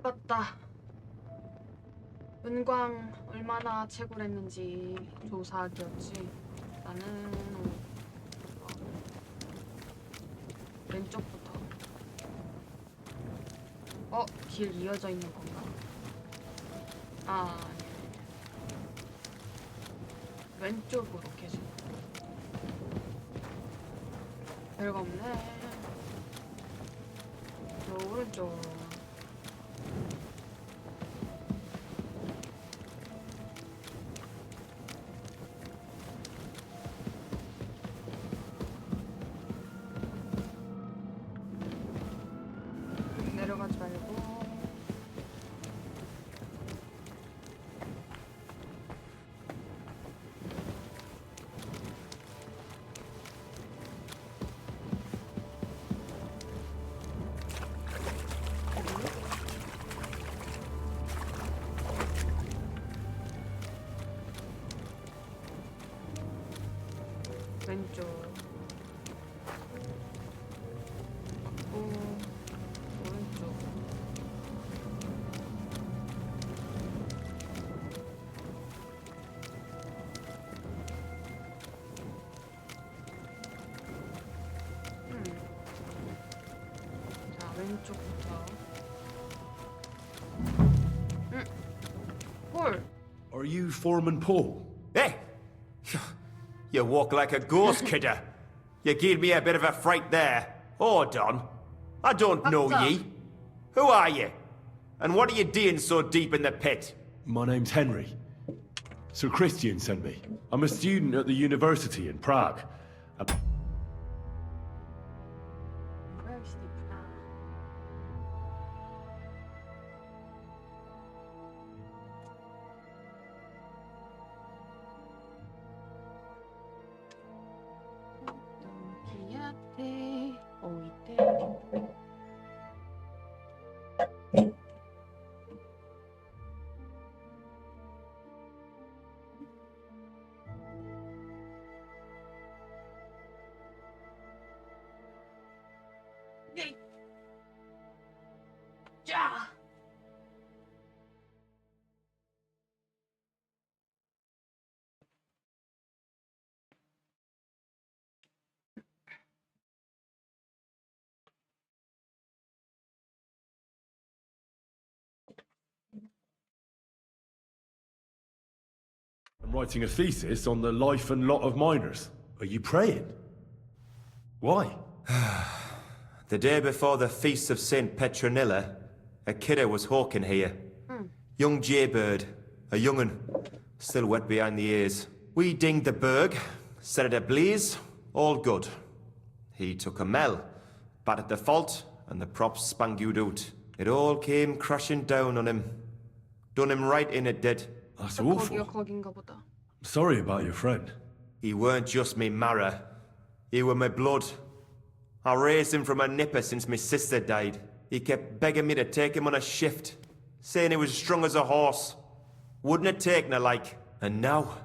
바빴다. 은광 얼마나 채굴했는지 조사하기였지. 나는 왼쪽부터. 길 이어져 있는 건가? 아, 아니야. 왼쪽으로 계속. 별거 없네. 저 오른쪽. 내려가지 말고. 왼쪽. 오른쪽. 자, 왼쪽부터. 홀. Are you Foreman Paul? Hey! You walk like a ghost, kidder. You gave me a bit of a fright there. Hold on. I don't know ye. Who are you? And what are you doing so deep in the pit? My name's Henry. Sir Christian sent me. I'm a student at the university in Prague. 자. I'm writing a thesis on the life and lot of miners. Are you praying? Why? The day before the feast of St. Petronilla, a kidder was hawking here. Young jaybird, a young'un, still wet behind the ears. We dinged the berg, set it ablaze, all good. He took a mell, battered the fault, and the props spangued out. It all came crashing down on him. Done him right in, it did. That's 거기가 awful. 거긴가 보다. I'm sorry about your friend. He weren't just me marrow. He were my blood. I raised him from a nipper since my sister died. He kept begging me to take him on a shift, saying he was strong as a horse. Wouldn't have taken her like. And now,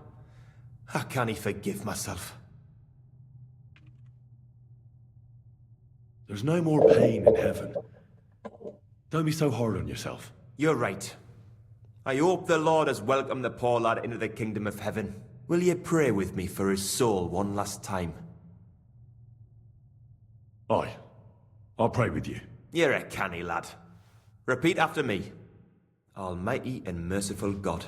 I can't forgive myself. There's no more pain in heaven. Don't be so hard on yourself. You're right. I hope the Lord has welcomed the poor lad into the kingdom of heaven. Will you pray with me for his soul one last time? Aye. I'll pray with you. You're a canny lad. Repeat after me. Almighty and merciful God,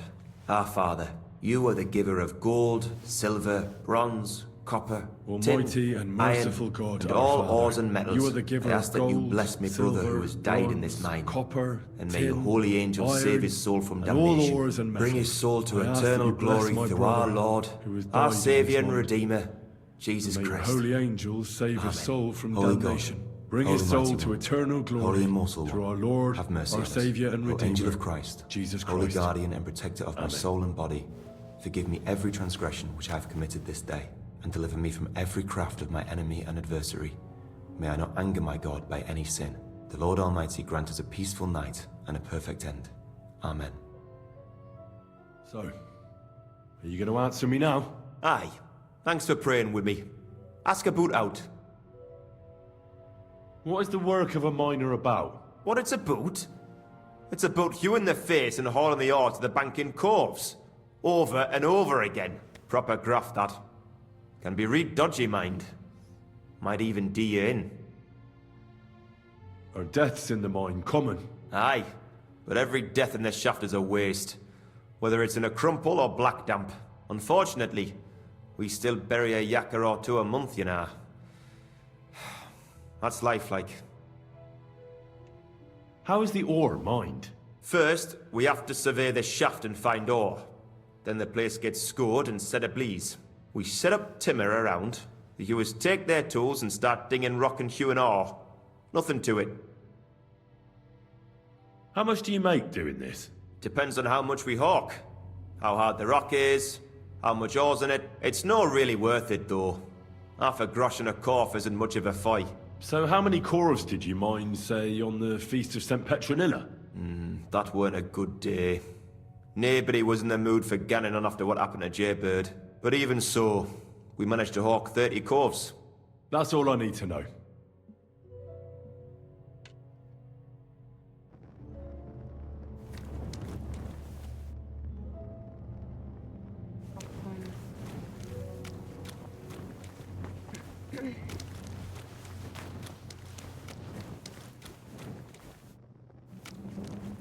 our Father, you are the giver of gold, silver, bronze, copper, Almighty tin, and merciful iron, God, and our all Father, ores and metals. you are the giver I ask of that you gold, bless me brother silver, who has died in this bronze, mine. copper, And may your tin, holy angels iron, save his soul from and all damnation. ores and Bring his metals. soul to I ask eternal that you bless glory my through brother our Lord, who has died our in his Saviour and mind. Redeemer, Jesus May your Christ. holy angels save Amen. his soul from Holy damnation. God, Bring Holy his soul Mighty to One, eternal Holy glory Immortal through One, our Lord, have mercy our on us. Saviour and O Redeemer, Angel of Christ, Jesus Holy Christ. Guardian and Protector of my Amen. soul and body, forgive me every transgression which I have committed this day, and deliver me from every craft of my enemy and adversary. May I not anger my God by any sin. The Lord Almighty grant us a peaceful night and a perfect end. Amen. So, are you going to answer me now? Aye. Thanks for praying with me. Ask about out. What is the work of a miner about? What it's about? It's about you in the face and hauling the ore to the bank in coves. Over and over again. Proper graft, that. Can be real dodgy, mind. Might even D you in. Are deaths in the mine common? Aye, but every death in this shaft is a waste. Whether it's in a crumple or black damp. Unfortunately, we still bury a yakker or two a month, you know. That's life, like. How is the ore mined? First, we have to survey the shaft and find ore. Then the place gets scored and set ablaze. We set up timber around. The hewers take their tools and start dinging rock and hewing ore. Nothing to it. How much do you make doing this? Depends on how much we hawk. How hard the rock is, how much ore's in it. It's not really worth it, though. Half a grosh and a corf isn't much of a fight. So how many corves did you mine, say, on the Feast of St. Petronilla? That weren't a good day. Nobody was in the mood for ganning on after what happened to Jaybird. But even so, we managed to hawk 30 corves. That's all I need to know.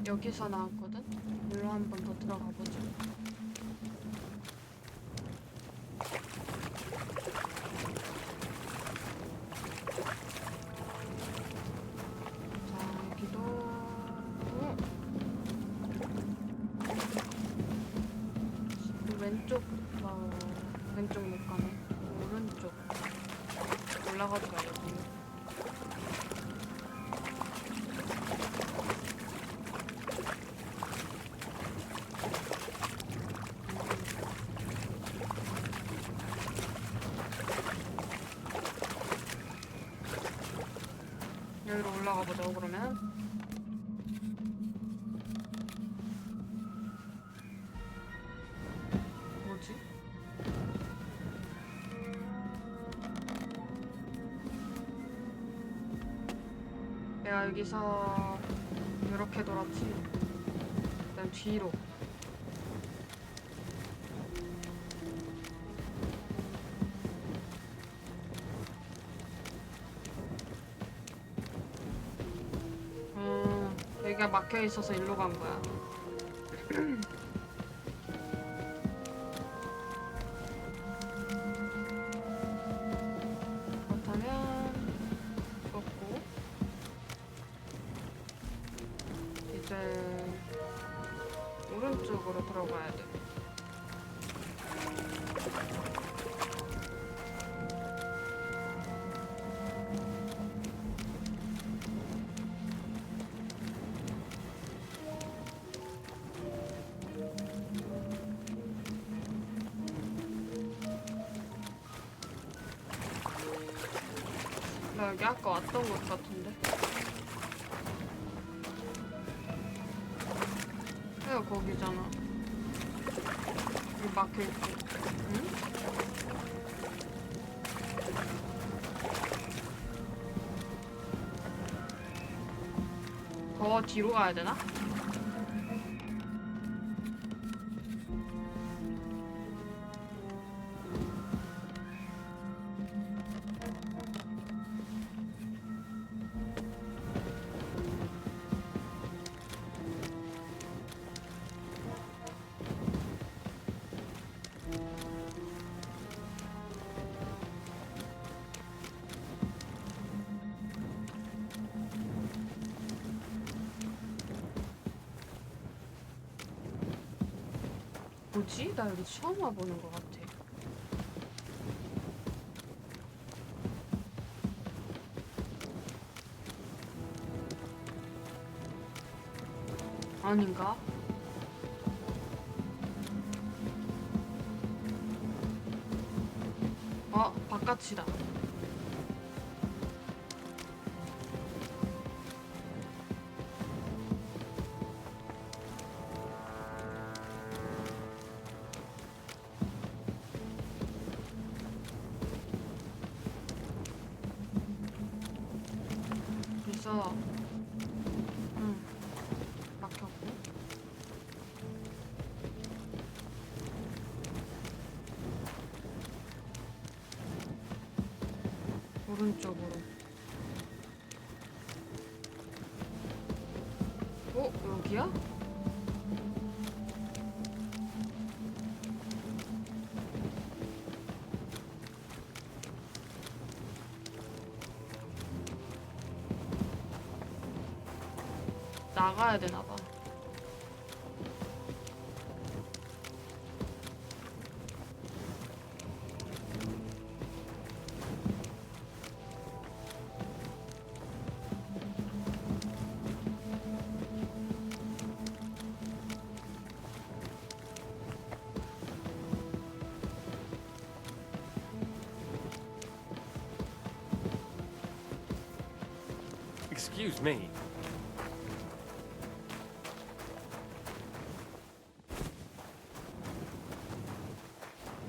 여기서 나왔거든? 일로 한 번 더 들어가 보자. 자, 여기도 왼쪽부터 왼쪽 못 가네. 오른쪽 올라가도 가거든요. 여기로 올라가 보자고 그러면. 뭐지? 내가 여기서 이렇게 돌았지. 그다음 뒤로. 여기가 막혀 있어서 일로 간 거야. 그렇다면 꺾고 이제 오른쪽으로 들어가야 돼. 나 여기 아까 왔던 곳 같은데? 여기가 거기잖아. 여기 막혀있지. 응? 더 뒤로 가야 되나? 뭐지? 나 여기 처음 와보는 것 같아. 아닌가? 바깥이다. 그래서 막혔고 이쪽으로. 여기야? 나가야 되나봐. Excuse me.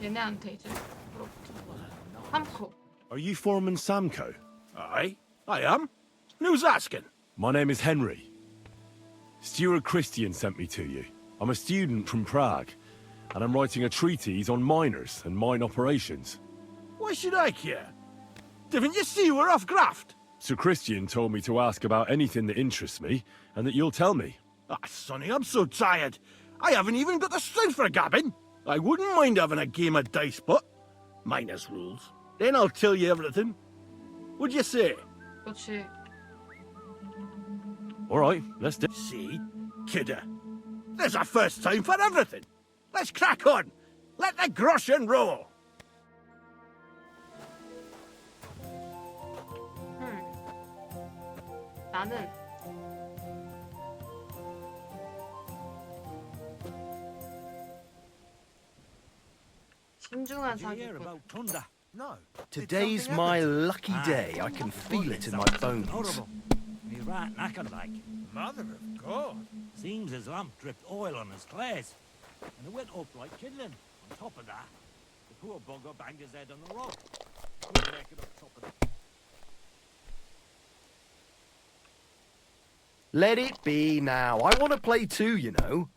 얘네한테 이제 물어보자. 함코. Are you Foreman Samco? Aye, I am. And who's asking? My name is Henry. Stuart Christian sent me to you. I'm a student from Prague, and I'm writing a treatise on miners and mine operations. Why should I care? Didn't you see we're off graft? Sir Christian told me to ask about anything that interests me, and that you'll tell me. Ah, Sonny, I'm so tired. I haven't even got the strength for gabbing. I wouldn't mind having a game of dice, but minus rules. Then I'll tell you everything. What'd you say? 그렇지. All right, let's do. See? Kidder. There's a first time for everything. Let's crack on. Let the groschen roll. 나는 신중한 사기꾼. Today's my lucky day. I can feel it in my bones. He's right knackered like. Mother of God. Seems his lamp dripped oil on his clays. And it went up like kindling. On top of that, the poor bugger banged his head on the rock. Couldn't make it up top of the... Let it be now. I want to play too, you know.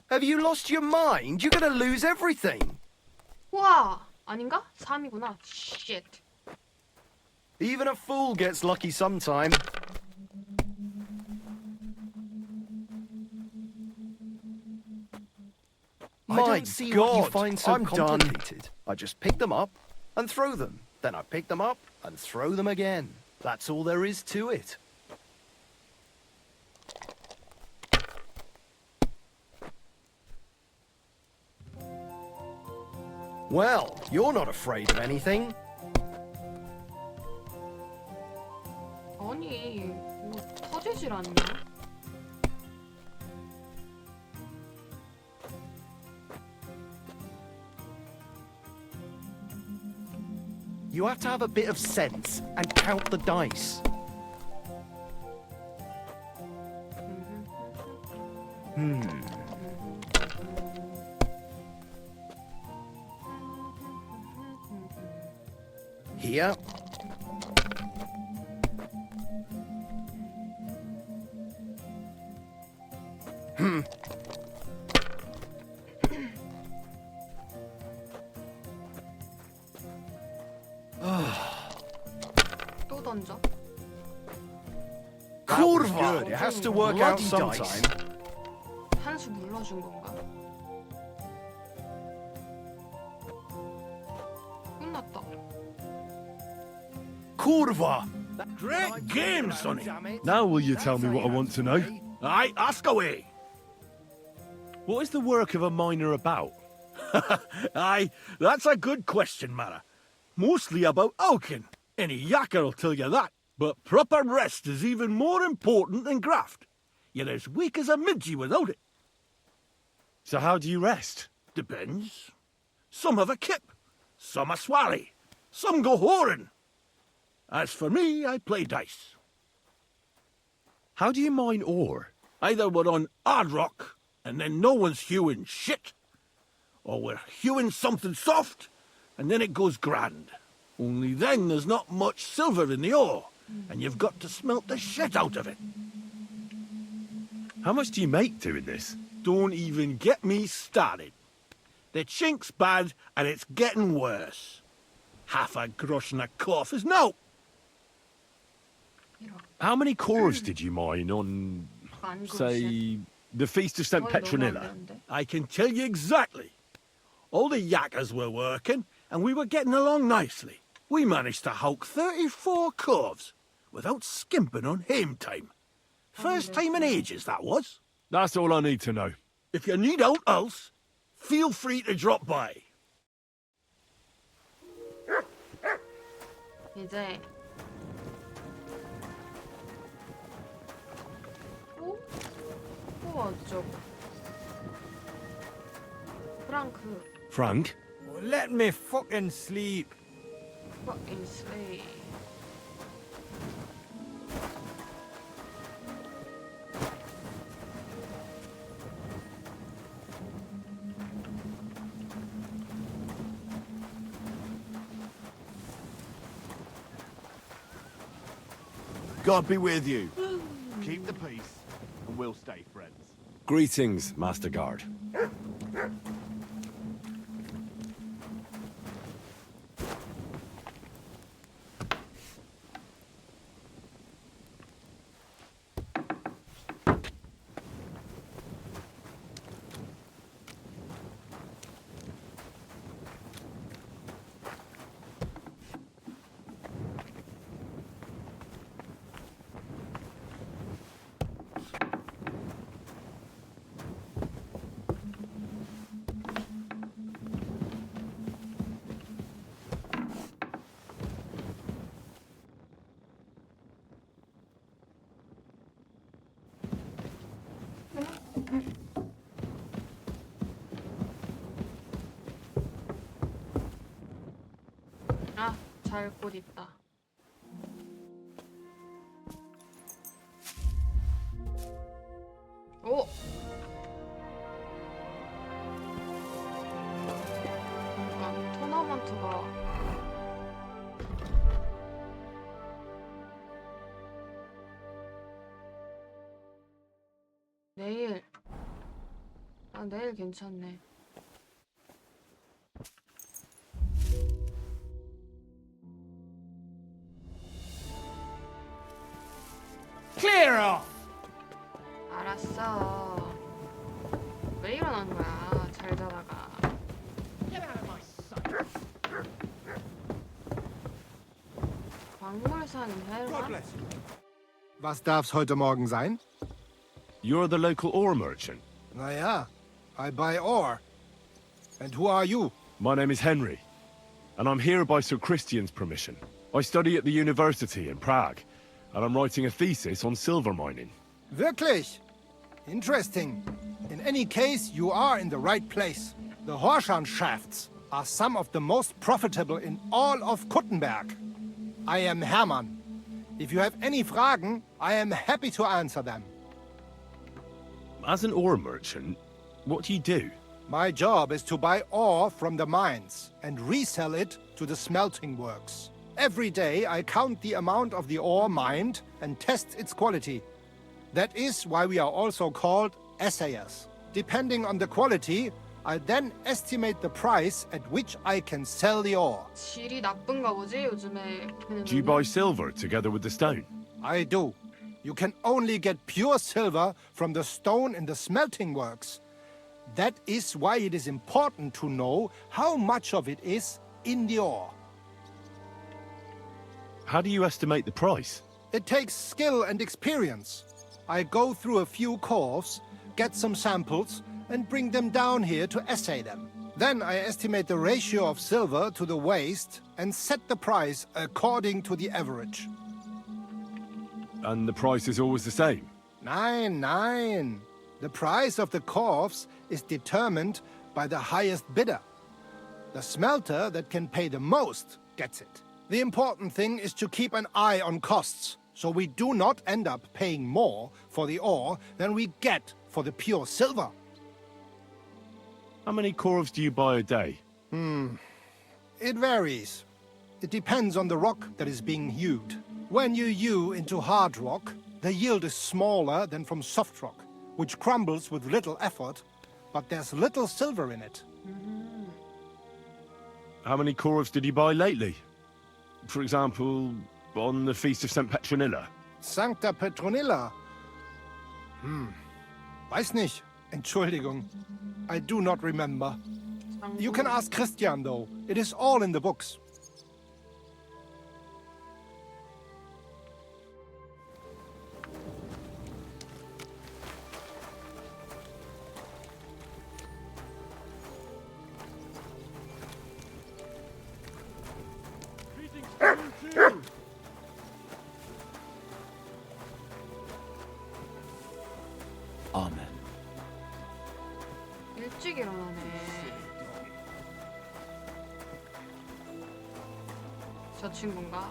Have you lost your mind? You're going to lose everything. 와 아닌가? 3이구나. Shit. Even a fool gets lucky sometime. My God, you find so complicated. I just pick them up and throw them. Then I pick them up and throw them again. That's all there is to it. Well, you're not afraid of anything. 아니 뭐 터지질 않냐? You have to have a bit of sense and count the dice. Here. 또 던져. Kurva! It has to work out sometime. 한 수 물러준 건가? 끝났다. Kurva! Great game, Sonny. Now will you tell me what I want to know? Aye, ask away. What is the work of a miner about? Aye, that's a good question, Mara. Mostly about Alkin. Any yakker'll tell you that. But proper rest is even more important than graft. You're as weak as a midgie without it. So how do you rest? Depends. Some have a kip. Some a swally. Some go whoring. As for me, I play dice. How do you mine ore? Either we're on hard rock, and then no one's hewing shit, or we're hewing something soft, and then it goes grand. Only then there's not much silver in the ore, and you've got to smelt the shit out of it. How much do you make doing this? Don't even get me started. The chink's bad, and it's getting worse. Half a groschen a corf is no. How many corves did you mine on, say, the Feast of St. Petronilla? I can tell you exactly. All the yakkers were working, and we were getting along nicely. We managed to hawk 34 corves without skimping on hame time. First time in ages, that was. That's all I need to know. If you need aught else, feel free to drop by. 이제 어쩌고 프랑크 Frank? Let me fucking sleep. fucking slay. God be with you. Keep the peace, and we'll stay friends. Greetings, Master Guard. 아, 잘 곳 있다. 오! 잠깐, 토너먼트가 내일 내일 괜찮네. Clear off! 알았어. 왜 일어난 거야? 잘 자다가. 광물산 헬만? Was darf's heute Morgen sein? You're the local ore merchant. Naja, I buy ore. And who are you? My name is Henry, and I'm here by Sir Christian's permission. I study at the university in Prague, and I'm writing a thesis on silver mining. Wirklich? Interesting. In any case, you are in the right place. The Horshan shafts are some of the most profitable in all of Kuttenberg. I am Hermann. If you have any Fragen, I am happy to answer them. As an ore merchant, what do you do? My job is to buy ore from the mines and resell it to the smelting works. Every day I count the amount of the ore mined and test its quality. That is why we are also called assayers. Depending on the quality, I then estimate the price at which I can sell the ore. 질이 나쁜가 보지 요즘에. Do you buy silver together with the stone? I do. You can only get pure silver from the stone in the smelting works. That is why it is important to know how much of it is in the ore. How do you estimate the price? It takes skill and experience. I go through a few corves, get some samples, and bring them down here to assay them. Then I estimate the ratio of silver to the waste and set the price according to the average. And the price is always the same? Nein. The price of the corves is determined by the highest bidder. The smelter that can pay the most gets it. The important thing is to keep an eye on costs, so we do not end up paying more for the ore than we get for the pure silver. How many corves do you buy a day? It varies. It depends on the rock that is being hewed. When you hew into hard rock, the yield is smaller than from soft rock, which crumbles with little effort, but there's little silver in it. How many corvs did you buy lately? For example, on the Feast of St. Petronilla? Sancta Petronilla. Weiß nicht. Entschuldigung. I do not remember. You can ask Christian, though. It is all in the books. Amen. 일찍 일어나네. 저 친구인가?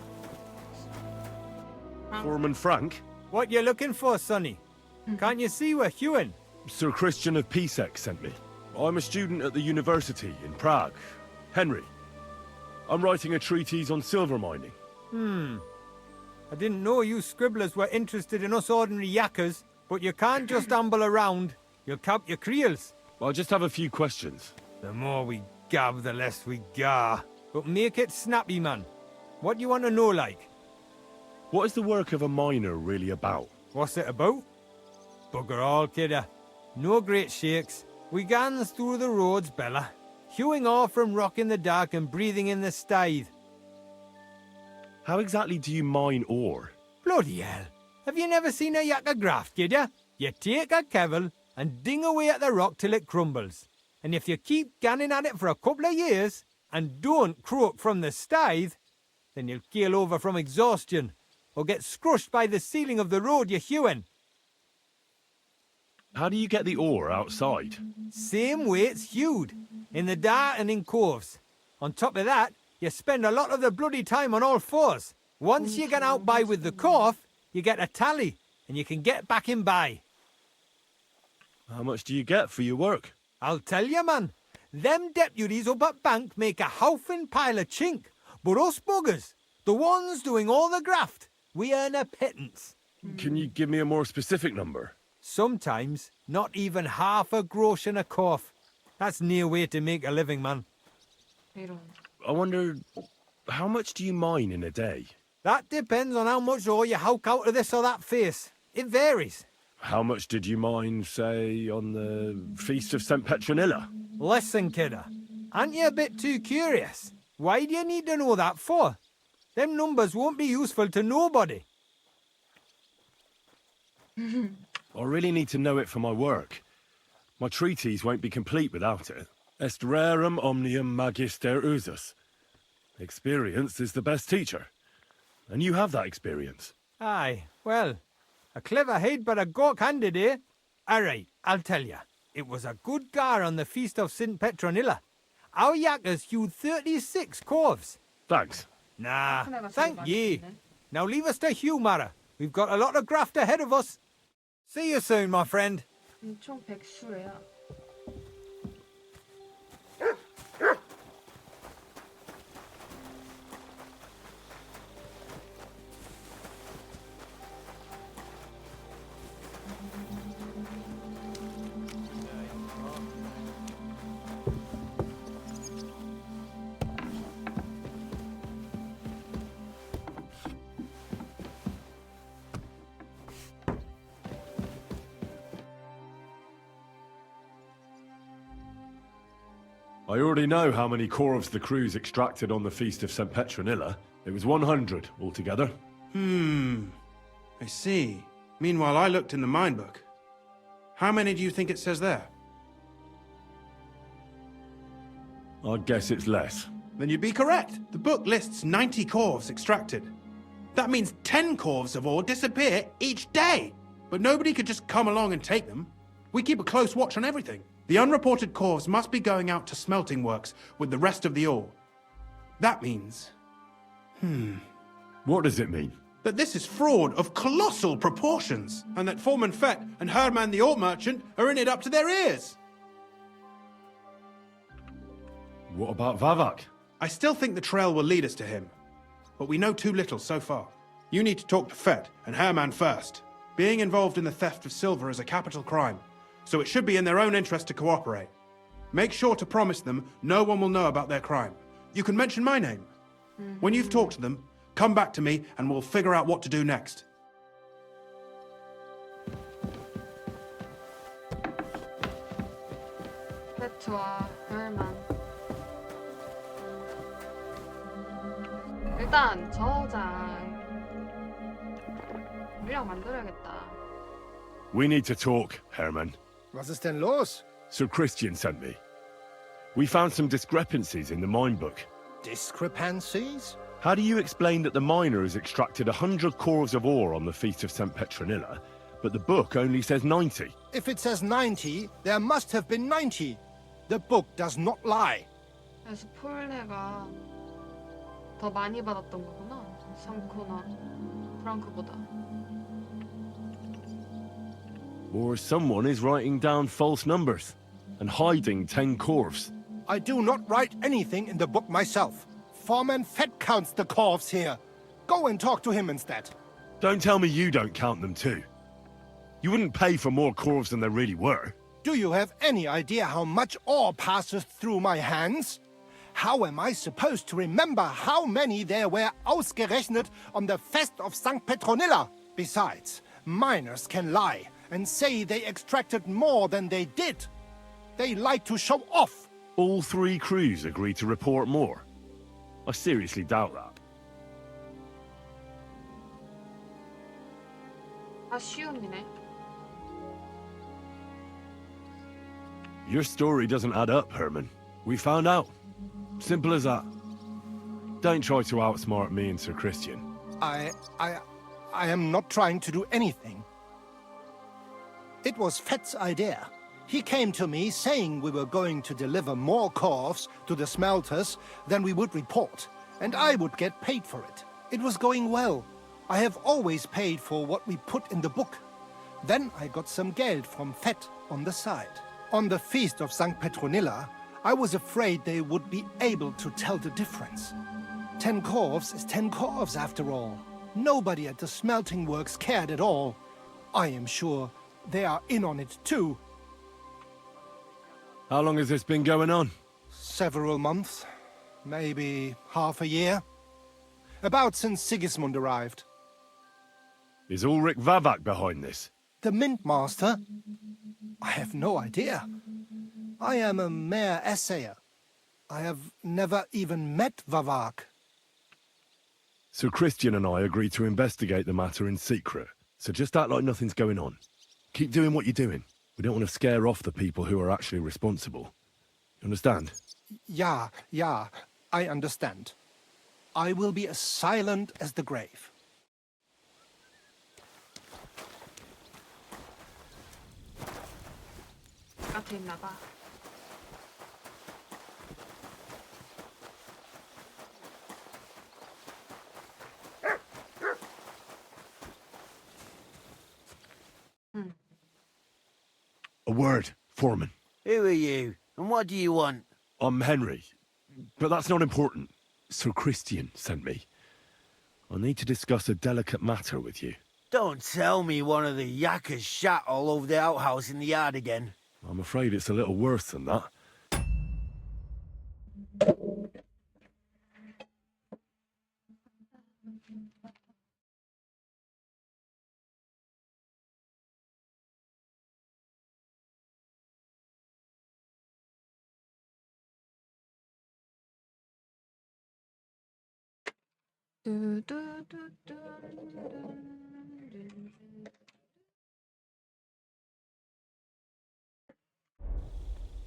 Foreman Frank? What you looking for, Sonny? Can't you see we're Hewin? Sir Christian of Pisek sent me. I'm a student at the university in Prague. Henry. I'm writing a treatise on silver mining. I didn't know you scribblers were interested in us ordinary yakkers, but you can't just amble around. You'll cap your creels. I just have a few questions. The more we gab, the less we gar. But make it snappy, man. What do you want to know, like? What is the work of a miner really about? What's it about? Bugger all, kidder. No great shakes. We gans through the roads, Bella. Hewing off from rock in the dark and breathing in the stithe. How exactly do you mine ore? Bloody hell. Have you never seen a yakker graft, kidder? You take a kevel and ding away at the rock till it crumbles. And if you keep ganning at it for a couple of years and don't croak from the stithe, then you'll keel over from exhaustion or get scrushed by the ceiling of the road you're hewing. How do you get the ore outside? Same way it's hewed, in the dark and in coves. On top of that, you spend a lot of the bloody time on all fours. Once you get out by with the corf, you get a tally, and you can get back in by. How much do you get for your work? I'll tell you, man. Them deputies up at bank make a howfing pile of chink. But us buggers, the ones doing all the graft, we earn a pittance. Can you give me a more specific number? Sometimes, not even half a grosh and a corf. That's near way to make a living, man. 이런. I wonder, how much do you mine in a day? That depends on how much ore you howk out of this or that face. It varies. How much did you mine, say, on the Feast of St. Petronilla? Listen, kidder. Aren't you a bit too curious? Why do you need to know that for? Them numbers won't be useful to nobody. I really need to know it for my work. My treatise won't be complete without it. Est rerum omnium magister usus. Experience is the best teacher. And you have that experience. Aye, well, a clever head but a gawk-handed, eh? All right, I'll tell you. It was a good gar on the Feast of St. Petronilla. Our yakkers hewed 36 corves. Thanks. Nah, thank ye. Now leave us to hew, Mara. We've got a lot of graft ahead of us. See you soon, my friend. 총 100수래야. I already know how many corvs the crews extracted on the Feast of St. Petronilla. It was 100 altogether. I see. Meanwhile, I looked in the mine book. How many do you think it says there? I'd guess it's less. Then you'd be correct. The book lists 90 corvs extracted. That means 10 corvs of ore disappear each day. But nobody could just come along and take them. We keep a close watch on everything. The unreported corvs must be going out to smelting works with the rest of the ore. That means... What does it mean? that this is fraud of colossal proportions, and that Foreman Fett and Herman the ore merchant are in it up to their ears. What about Vavak? I still think the trail will lead us to him, but we know too little so far. You need to talk to Fett and Herman first. Being involved in the theft of silver is a capital crime, so it should be in their own interest to cooperate. Make sure to promise them no one will know about their crime. you can mention my name. When you've talked to them, come back to me and we'll figure out what to do next. 페트와 헬만. 일단 저장. 물량 만들어야겠다. We need to talk, Herman. Was ist denn los? Sir Christian sent me. We found some discrepancies in the mine book. Discrepancies? How do you explain that the miner has extracted 100 cores of ore on the Feast of St. Petronilla, but the book only says 90? If it says 90, there must have been 90. The book does not lie. 그래서 폴레가 더 많이 받았던 거구나. 상코나 프랑크보다. Or someone is writing down false numbers and hiding 10 corves. I do not write anything in the book myself. Foreman Fett counts the corves here. Go and talk to him instead. Don't tell me you don't count them too. You wouldn't pay for more corves than there really were. Do you have any idea how much ore passes through my hands? How am I supposed to remember how many there were ausgerechnet on the Fest of St. Petronilla? Besides, miners can lie and say they extracted more than they did. They like to show off. All 3 crews agreed to report more. I seriously doubt that. 아쉬움이네. Your story doesn't add up, Herman. We found out. Simple as that. Don't try to outsmart me and Sir Christian. I am not trying to do anything. It was Fett's idea. He came to me saying we were going to deliver more corves to the smelters than we would report, and I would get paid for it. It was going well. I have always paid for what we put in the book. Then I got some geld from Fett on the side. On the Feast of St. Petronilla, I was afraid they would be able to tell the difference. 10 corves is 10 corves after all. Nobody at the smelting works cared at all. I am sure they are in on it too. How long has this been going on? Several months. Maybe half a year. About since Sigismund arrived. Is Ulrich Vavak behind this? The Mint Master? I have no idea. I am a mere assayer. I have never even met Vavak. Sir Christian and I agreed to investigate the matter in secret, so just act like nothing's going on. Keep doing what you're doing. We don't want to scare off the people who are actually responsible. You understand? Yeah, I understand. I will be as silent as the grave. 바깥에 있나 봐. A word, Foreman. Who are you, and what do you want? I'm Henry, but that's not important. Sir Christian sent me. I need to discuss a delicate matter with you. Don't tell me one of the yakkers shat all over the outhouse in the yard again. I'm afraid it's a little worse than that.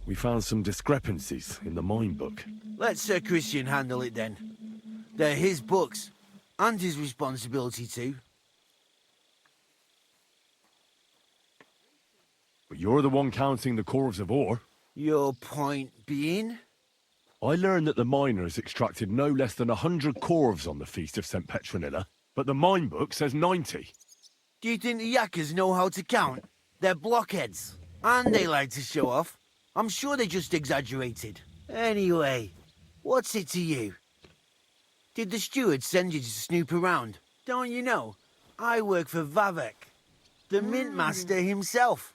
We found some discrepancies in the mine book. Let Sir Christian handle it then. They're his books, and his responsibility too. But you're the one counting the corves of ore. Your point being? I learned that the miners extracted no less than 100 corves on the Feast of St. Petronilla, but the mine book says 90. Do you think the yakkers know how to count? They're blockheads, and they like to show off. I'm sure they just exaggerated. Anyway, what's it to you? Did the steward send you to snoop around? Don't you know? I work for Vavek, the mint master himself.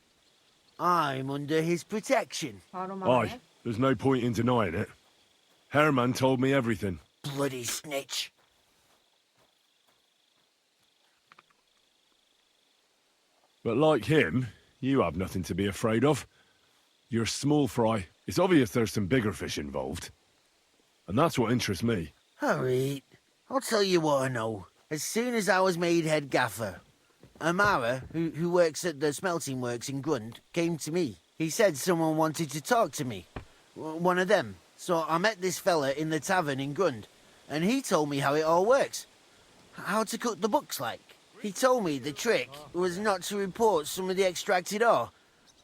I'm under his protection. Aye, there's no point in denying it. Herman told me everything. Bloody snitch. But like him, you have nothing to be afraid of. You're small fry. It's obvious there's some bigger fish involved. And that's what interests me. Alright, I'll tell you what I know. As soon as I was made head gaffer, Amara, who works at the smelting works in Grund, came to me. He said someone wanted to talk to me. One of them. So I met this fella in the tavern in Grund, and he told me how it all works. How to cook the books like. He told me the trick was not to report some of the extracted ore,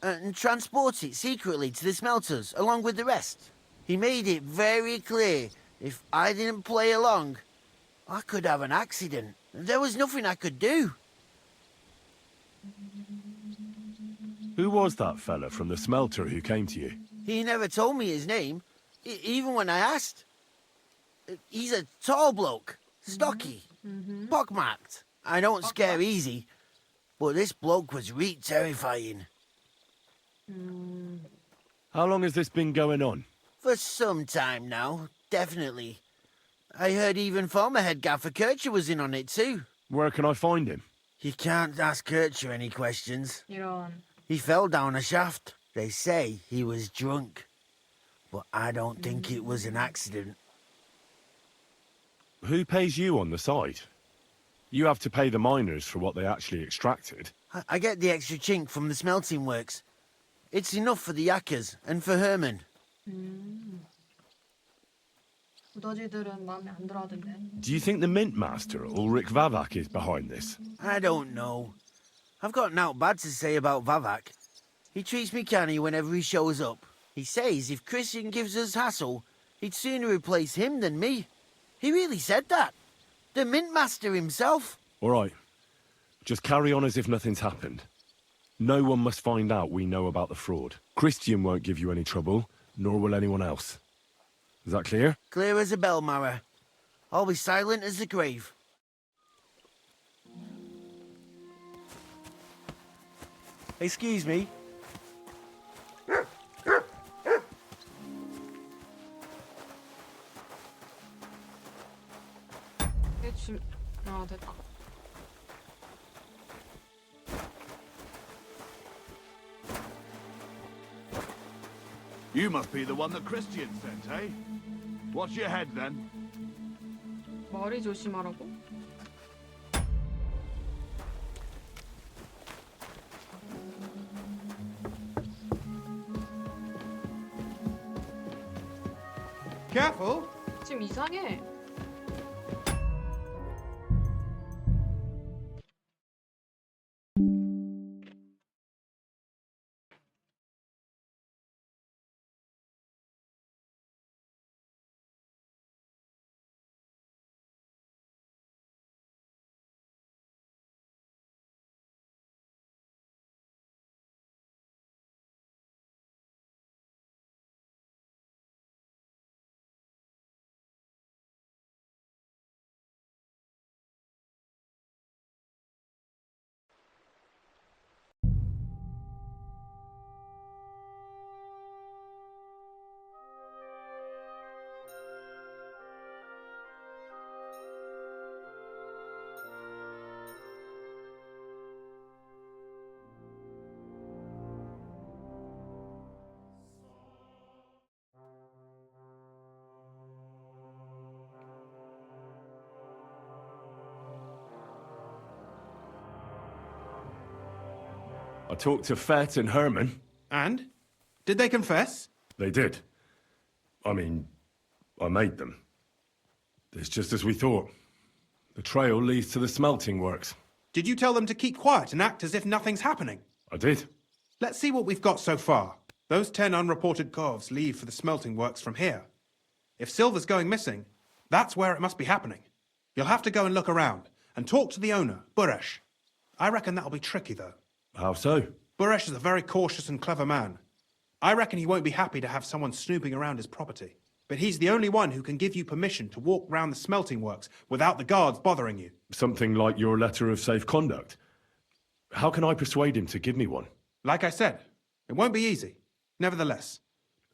and transport it secretly to the smelters, along with the rest. He made it very clear, if I didn't play along, I could have an accident. There was nothing I could do. Who was that fella from the smelter who came to you? He never told me his name, even when I asked. He's a tall bloke, stocky, pockmarked. I don't scare easy, but this bloke was reet terrifying. How long has this been going on? For some time now, definitely. I heard even former head gaffer Kircher was in on it too. Where can I find him? You can't ask Kircher any questions. 이런. He fell down a shaft. They say he was drunk, but I don't think it was an accident. Who pays you on the side? You have to pay the miners for what they actually extracted. I get the extra chink from the smelting works. It's enough for the yakkers and for Herman. 두더지들은 마음에 안 들어하던데. Do you think the mint master, Ulrich Vavak, is behind this? I don't know. I've got naught bad to say about Vavak. He treats me canny whenever he shows up. He says if Christian gives us hassle, he'd sooner replace him than me. He really said that. The mint master himself. All right. Just carry on as if nothing's happened. No one must find out we know about the fraud. Christian won't give you any trouble, nor will anyone else. Is that clear? Clear as a bell, Mara. I'll be silent as the grave. Excuse me. 됐다. You must be the one that Christian sent, eh? Watch your head, then. 머리 조심하라고? Careful. 지금 이상해. I talked to Fett and Herman. And? Did they confess? They did. I mean, I made them. It's just as we thought. The trail leads to the smelting works. Did you tell them to keep quiet and act as if nothing's happening? I did. Let's see what we've got so far. Those 10 unreported corves leave for the smelting works from here. If silver's going missing, that's where it must be happening. You'll have to go and look around and talk to the owner, Buresh. I reckon that'll be tricky, though. How so? Buresh is a very cautious and clever man. I reckon he won't be happy to have someone snooping around his property. But he's the only one who can give you permission to walk round the smelting works without the guards bothering you. Something like your letter of safe conduct. How can I persuade him to give me one? Like I said, it won't be easy. Nevertheless,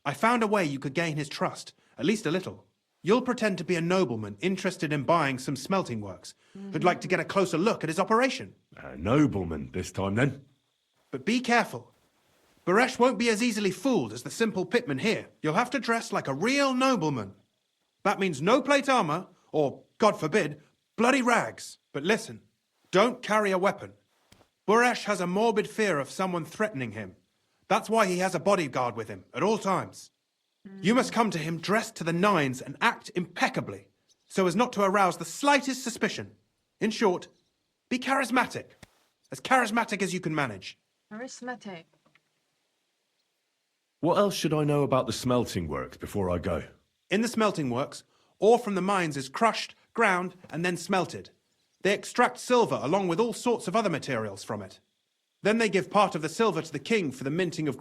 I found a way you could gain his trust at least a little. You'll pretend to be a nobleman interested in buying some smelting works, who'd like to get a closer look at his operation. A nobleman this time, then? But be careful. Baresh won't be as easily fooled as the simple pitman here. You'll have to dress like a real nobleman. That means no plate armor, or, God forbid, bloody rags. But listen, don't carry a weapon. Baresh has a morbid fear of someone threatening him. That's why he has a bodyguard with him at all times. You must come to him dressed to the nines and act impeccably, so as not to arouse the slightest suspicion. In short, be charismatic as you can manage. Charismatic. What else should I know about the smelting works before I go? In the smelting works, ore from the mines is crushed, ground, and then smelted. They extract silver along with all sorts of other materials from it. Then they give part of the silver to the king for the minting of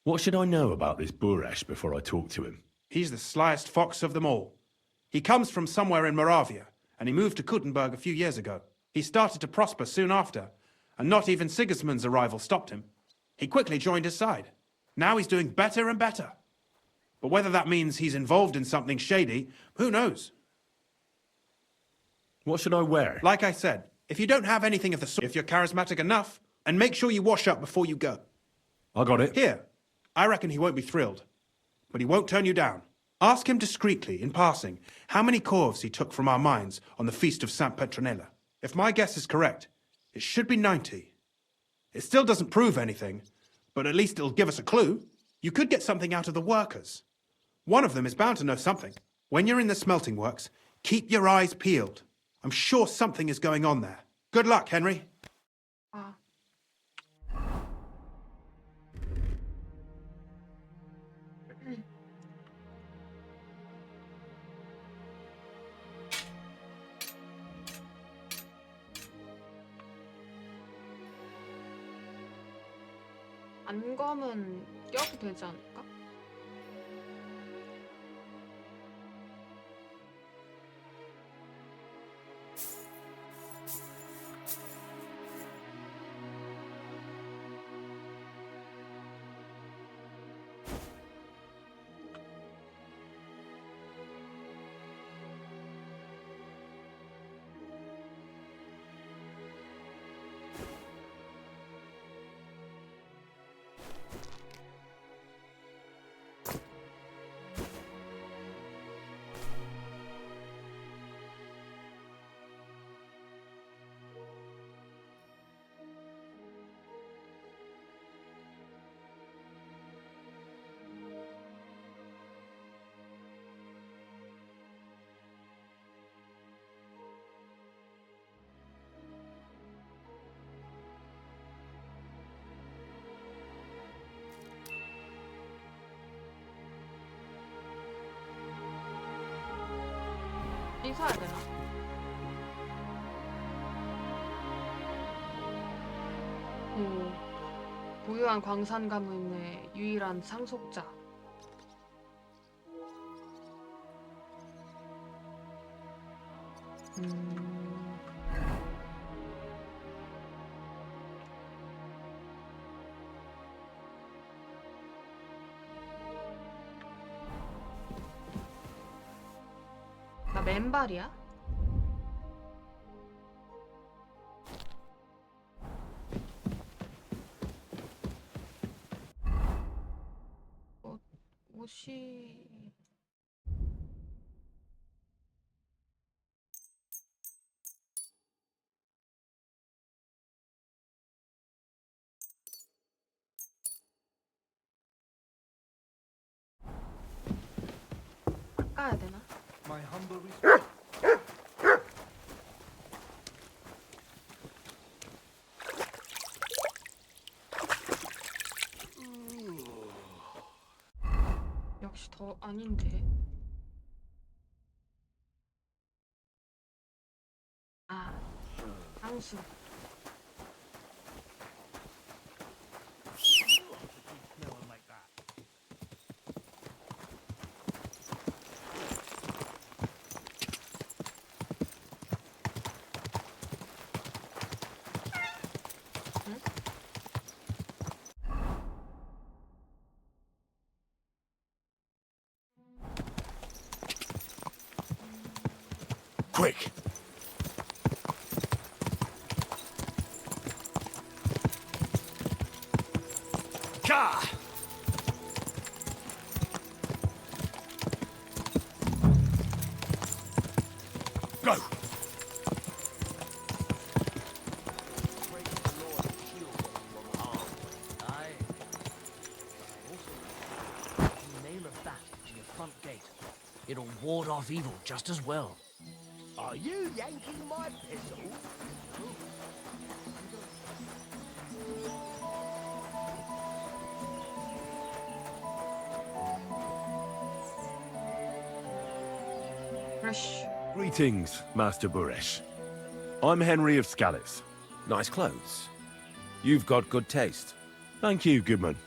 What should I know about this Baresh before I talk to him? He's the slyest fox of them all. He comes from somewhere in Moravia, and he moved to Kuttenberg a few years ago. He started to prosper soon after, and not even Sigismund's arrival stopped him. He quickly joined his side. Now he's doing better and better. But whether that means he's involved in something shady, who knows? What should I wear? Like I said, if you don't have anything of the sort, if you're charismatic enough, and make sure you wash up before you go. I got it. Here, I reckon he won't be thrilled, but he won't turn you down. Ask him discreetly, in passing, how many corves he took from our mines on the feast of Saint Petronella. If my guess is correct, it should be 90. It still doesn't prove anything, but at least it'll give us a clue. You could get something out of the workers. One of them is bound to know something. When you're in the smelting works, keep your eyes peeled. I'm sure something is going on there. Good luck, Henry. 안검은 껴도 되지 않을까? 씻어야 되나? 오, 부유한 광산 가문의 유일한 상속자. 나 맨발이야? 옷이... 바꿔야 되나? My humble 역시 더 아닌데. 아, 향수. quick. Ka! Go. Nail of that to your front gate. It'll ward off evil just as well. Are you yanking my pistol? Fresh. Greetings, Master Buresh. I'm Henry of Scalitz. Nice clothes. You've got good taste. Thank you, Goodman.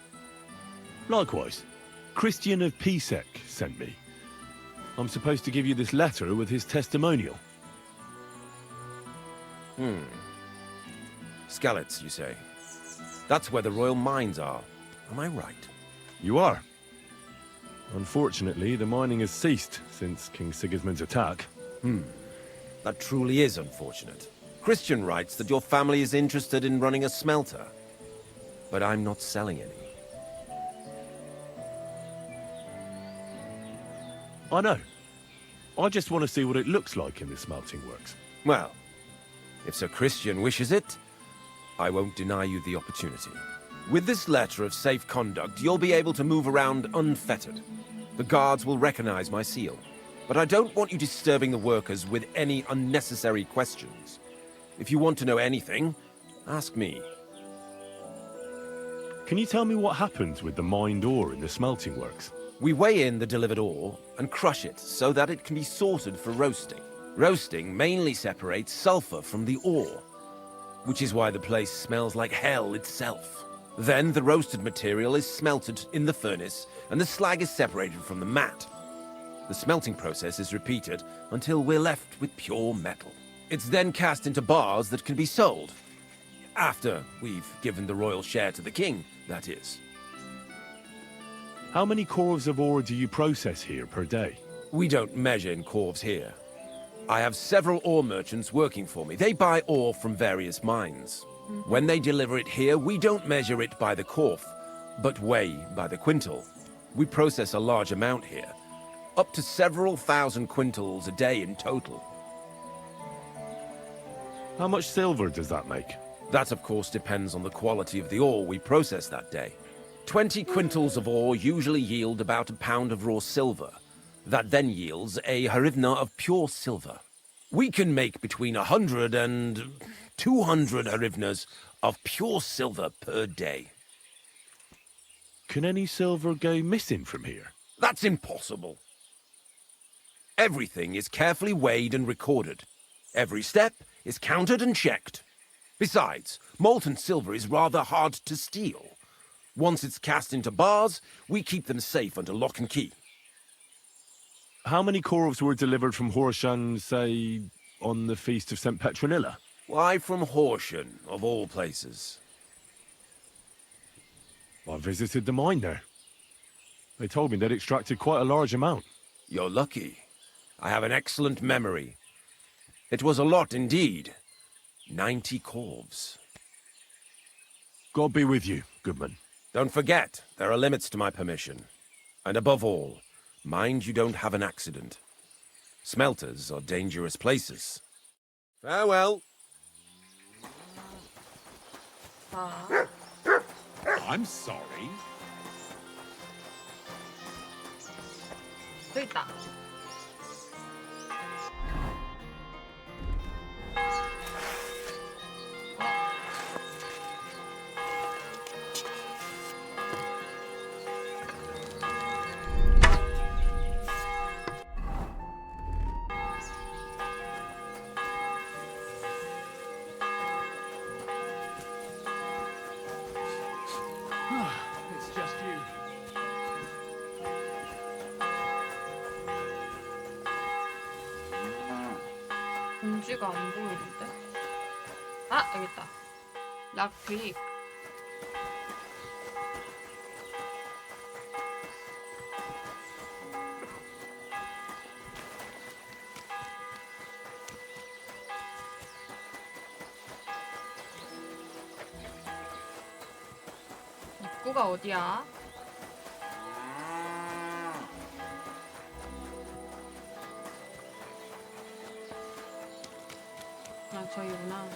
Likewise, Christian of Pisek sent me. I'm supposed to give you this letter with his testimonial. Scalitz, you say? That's where the royal mines are. Am I right? You are. Unfortunately, the mining has ceased since King Sigismund's attack. That truly is unfortunate. Christian writes that your family is interested in running a smelter. But I'm not selling any. I know. I just want to see what it looks like in the smelting works. Well, if Sir Christian wishes it, I won't deny you the opportunity. With this letter of safe conduct, you'll be able to move around unfettered. The guards will recognize my seal. But I don't want you disturbing the workers with any unnecessary questions. If you want to know anything, ask me. Can you tell me what happens with the mined ore in the smelting works? We weigh in the delivered ore and crush it so that it can be sorted for roasting. Roasting mainly separates sulfur from the ore, which is why the place smells like hell itself. Then the roasted material is smelted in the furnace and the slag is separated from the matte. The smelting process is repeated until we're left with pure metal. It's then cast into bars that can be sold. After we've given the royal share to the king, that is. How many corves of ore do you process here per day? We don't measure in corves here. I have several ore merchants working for me. They buy ore from various mines. When they deliver it here, we don't measure it by the corf, but weigh by the quintal. We process a large amount here, up to several thousand quintals a day in total. How much silver does that make? That, of course, depends on the quality of the ore we process that day. 20 quintals of ore usually yield about a pound of raw silver. That then yields a harivna of pure silver. We can make between 100 and 200 harivnas of pure silver per day. Can any silver go missing from here? That's impossible. Everything is carefully weighed and recorded. Every step is counted and checked. Besides, molten silver is rather hard to steal. Once it's cast into bars, we keep them safe under lock and key. How many corves were delivered from Horshan, say, on the Feast of St. Petronilla? Why from Horsham, of all places? I visited the mine there. They told me they'd extracted quite a large amount. You're lucky. I have an excellent memory. It was a lot indeed. 90 corves. God be with you, Goodman. Don't forget, there are limits to my permission. And above all, mind you don't have an accident. Smelters are dangerous places. Farewell. I'm sorry. 또 있다. It's just you. 공지가 안 보이는데? 아, 여기 있다. 락비. 입구가 어디야? 아, 저기구나.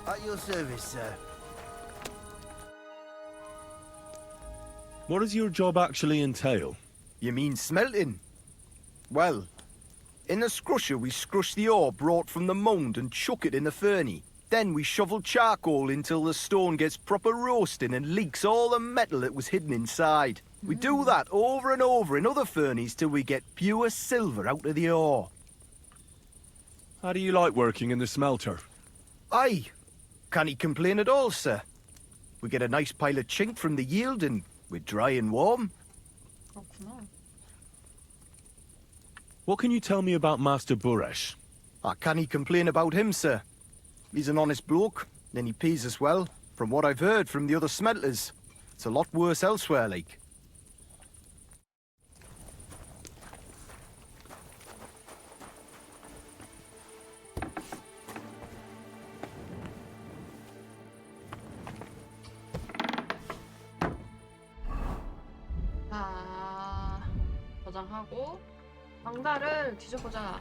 At your service, sir. What does your job actually entail? You mean smelting? Well, in the scrusher we scrush the ore brought from the mound and chuck it in the furnace. Then we shovel charcoal until the stone gets proper roasting and leaks all the metal that was hidden inside. We do that over and over in other furnaces till we get pure silver out of the ore. How do you like working in the smelter? Aye. Can't he complain at all, sir? We get a nice pile of chink from the yield and we're dry and warm. 그렇구나. What can you tell me about Master Buresh? I can't he complain about him, sir. He's an honest bloke, and he pays us well, from what I've heard from the other smelters. It's a lot worse elsewhere, like. 자, 저장하고 방다를 뒤져보자.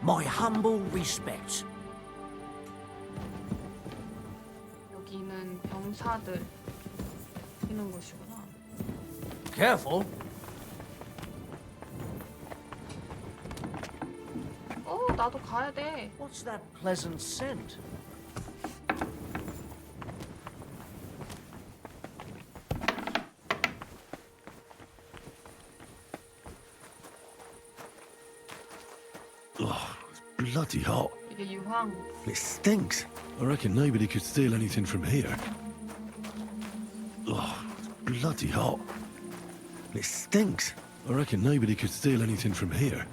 My humble respects. 여기는 병사들 있는 곳이구나. Careful. 나도 가야 돼. What's that pleasant scent? Oh, it's bloody hot. 이게 유황. It stinks. I reckon nobody could steal anything from here. Oh, it's bloody hot. It stinks. I reckon nobody could steal anything from here.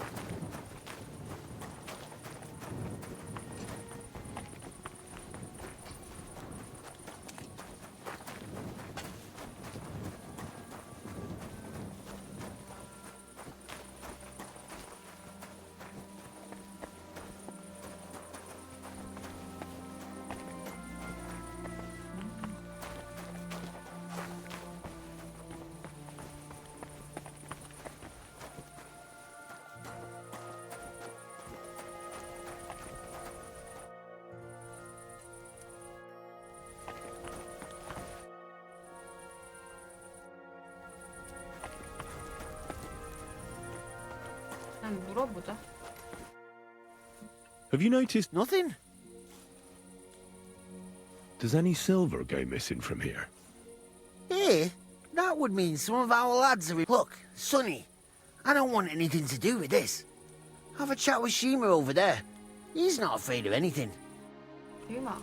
그냥 물어보자. Have you noticed? Nothing? Does any silver go missing from here? Here? That would mean some of our lads are... Look, Sonny, I don't want anything to do with this. Have a chat with Shima over there. He's not afraid of anything. 유마.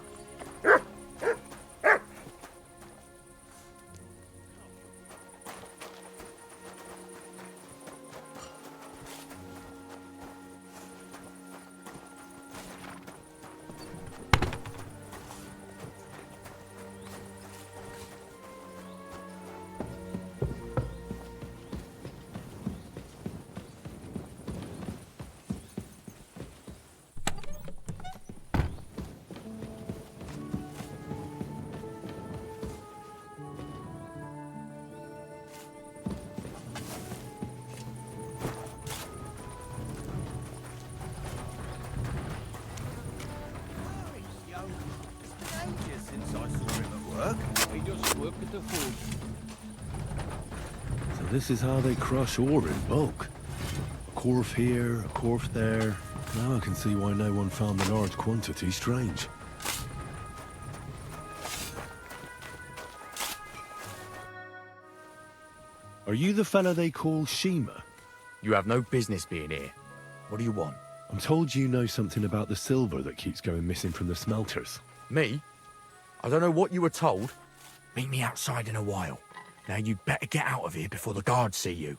work at the forge. So this is how they crush ore in bulk. A corf here, a corf there. Now I can see why no one found the large quantity strange. Are you the fella they call Shima? You have no business being here. What do you want? I'm told you know something about the silver that keeps going missing from the smelters. Me? I don't know what you were told. Meet me outside in a while. Now you'd better get out of here before the guards see you.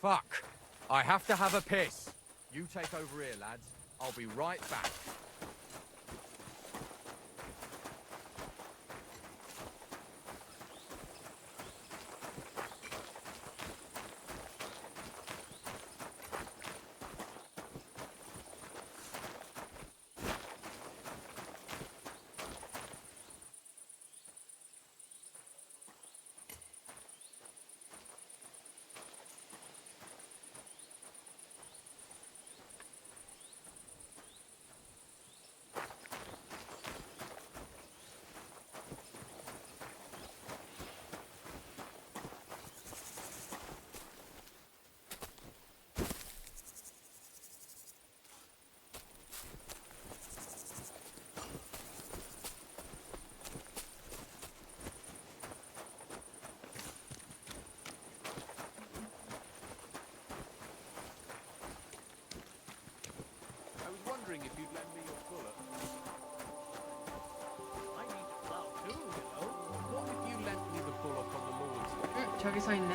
Fuck. I have to have a piss. You take over here, lads. I'll be right back. If you'd lend me your bullet. I need to plow too, you know. What if you lent me the bullock on the moors? 응, 저기 서 있네.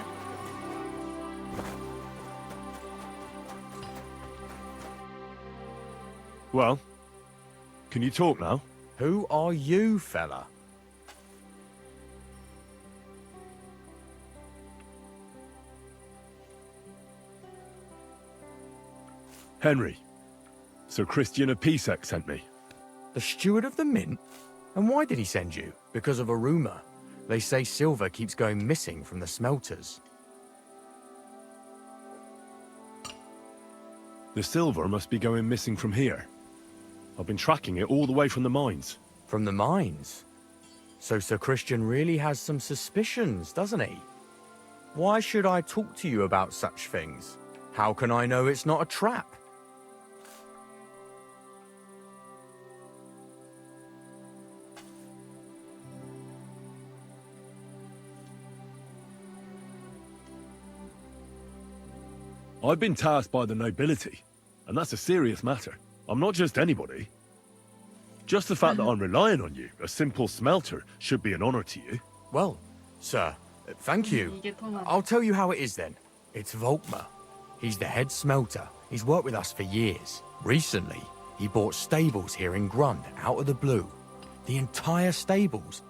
Well, can you talk now? Who are you, fella? Henry. Sir Christian of Pisek sent me. The steward of the mint? And why did he send you? Because of a rumour. They say silver keeps going missing from the smelters. The silver must be going missing from here. I've been tracking it all the way from the mines. From the mines? So Sir Christian really has some suspicions, doesn't he? Why should I talk to you about such things? How can I know it's not a trap? I've been tasked by the nobility, and that's a serious matter. I'm not just anybody. Just the fact that I'm relying on you, a simple smelter, should be an honor to you. Well, sir, thank you. I'll tell you how it is then. It's Volkmar. He's the head smelter. He's worked with us for years. Recently, he bought stables here in Grund, out of the blue. The entire stables.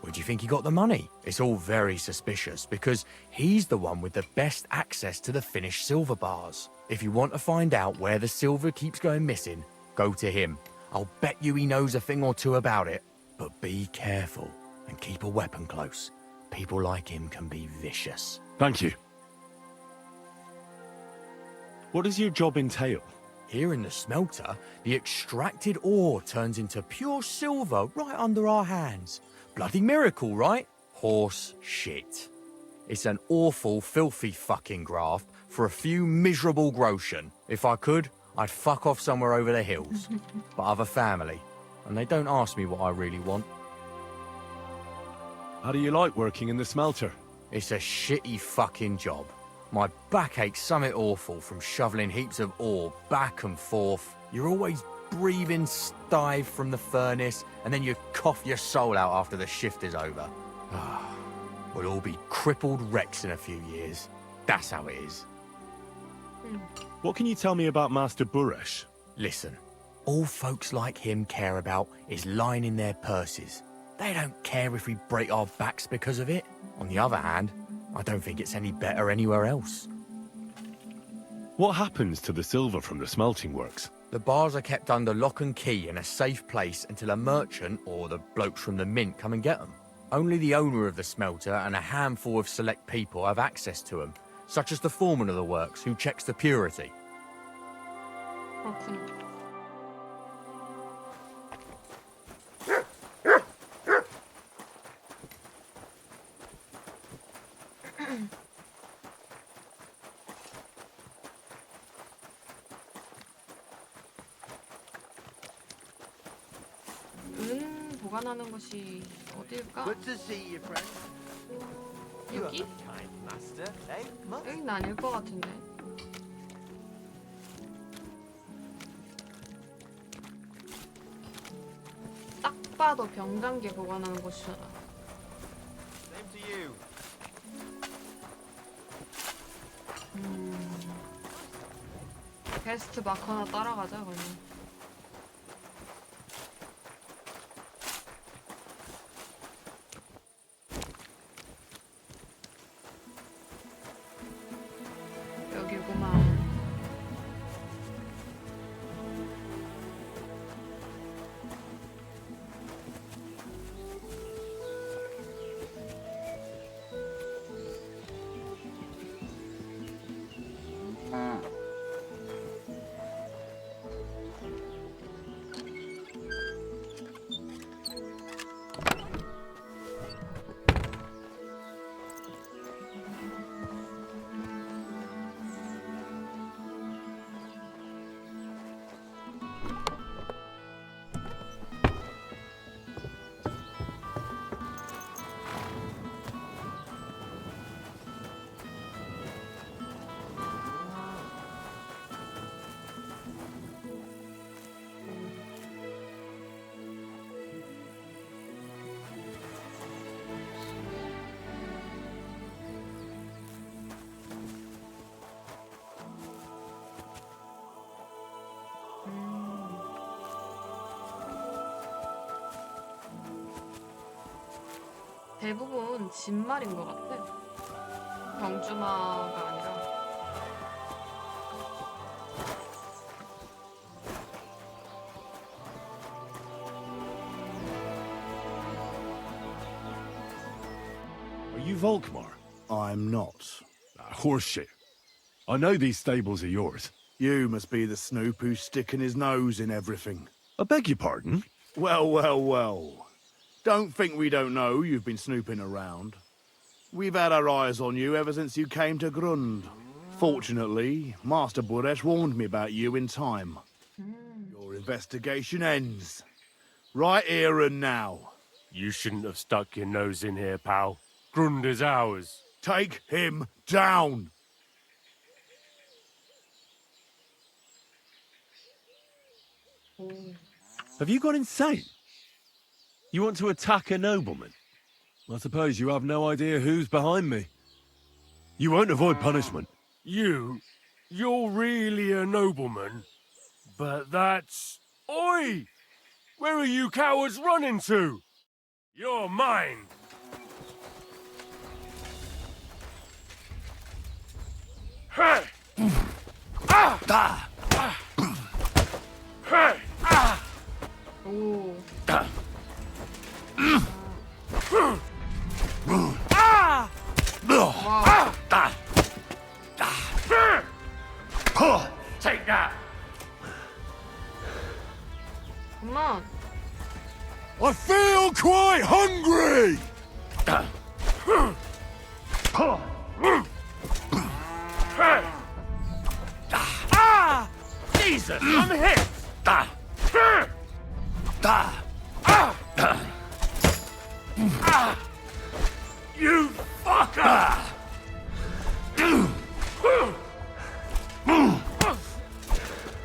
Where do you think he got the money? It's all very suspicious because he's the one with the best access to the finished silver bars. If you want to find out where the silver keeps going missing, go to him. I'll bet you he knows a thing or two about it. But be careful and keep a weapon close. People like him can be vicious. Thank you. What does your job entail? Here in the smelter, the extracted ore turns into pure silver right under our hands. Bloody miracle, right? Horse shit. It's an awful, filthy fucking graft for a few miserable groschen. If I could, I'd fuck off somewhere over the hills. But I've a family, and they don't ask me what I really want. How do you like working in the smelter? It's a shitty fucking job. My back aches something awful from shoveling heaps of ore back and forth. You're always breathing stive from the furnace, and then you cough your soul out after the shift is over. We'll all be crippled wrecks in a few years. That's how it is. What can you tell me about Master Buresh? Listen, all folks like him care about is lining their purses. They don't care if we break our backs because of it. On the other hand, I don't think it's any better anywhere else. What happens to the silver from the smelting works? The bars are kept under lock and key in a safe place until a merchant or the blokes from the mint come and get them. Only the owner of the smelter and a handful of select people have access to them, such as the foreman of the works who checks the purity. 그렇구나. 은 보관하는 곳이 어딜까? Good to see you, friend. 여기? 여긴 아닐 것 같은데. 딱 봐도 병장기 보관하는 곳이잖아. Same to you. 베스트 마크 하나 따라가자 그냥. 여기구만. 대부분 진말인 것 같아. 병주마가 아니라. Are you Volkmar? I'm not. Horseshit. I know these stables are yours. You must be the snoop who's sticking his nose in everything. I beg your pardon? Well, well, well. Don't think we don't know you've been snooping around. We've had our eyes on you ever since you came to Grund. Fortunately, Master Buresh warned me about you in time. Your investigation ends. Right here and now. You shouldn't have stuck your nose in here, pal. Grund is ours. Take him down! Have you gone insane? You want to attack a nobleman? I suppose you have no idea who's behind me. You won't avoid punishment. You're really a nobleman? But that's... Oi! Where are you cowards running to? You're mine! Hey! Ah! Ah! Hey! Ah! 오. Ah! 와. Take that! 그만. I feel quite hungry! Ah! Jesus, I'm hit! You fucker!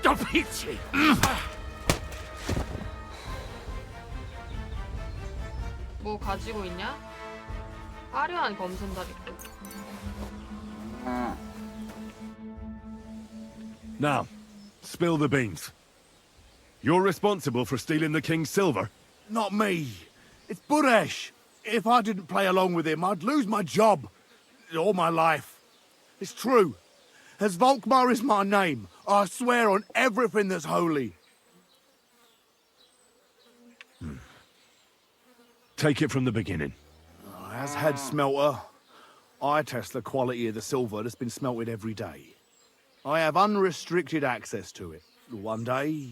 Dopici! 뭐 가지고 있냐? 화려한 검선다리꾼. Now, spill the beans. You're responsible for stealing the king's silver. Not me. It's Buresh. If I didn't play along with him, I'd lose my job. All my life. It's true. As Volkmar is my name, I swear on everything that's holy. Take it from the beginning. As head smelter, I test the quality of the silver that's been smelted every day. I have unrestricted access to it. One day,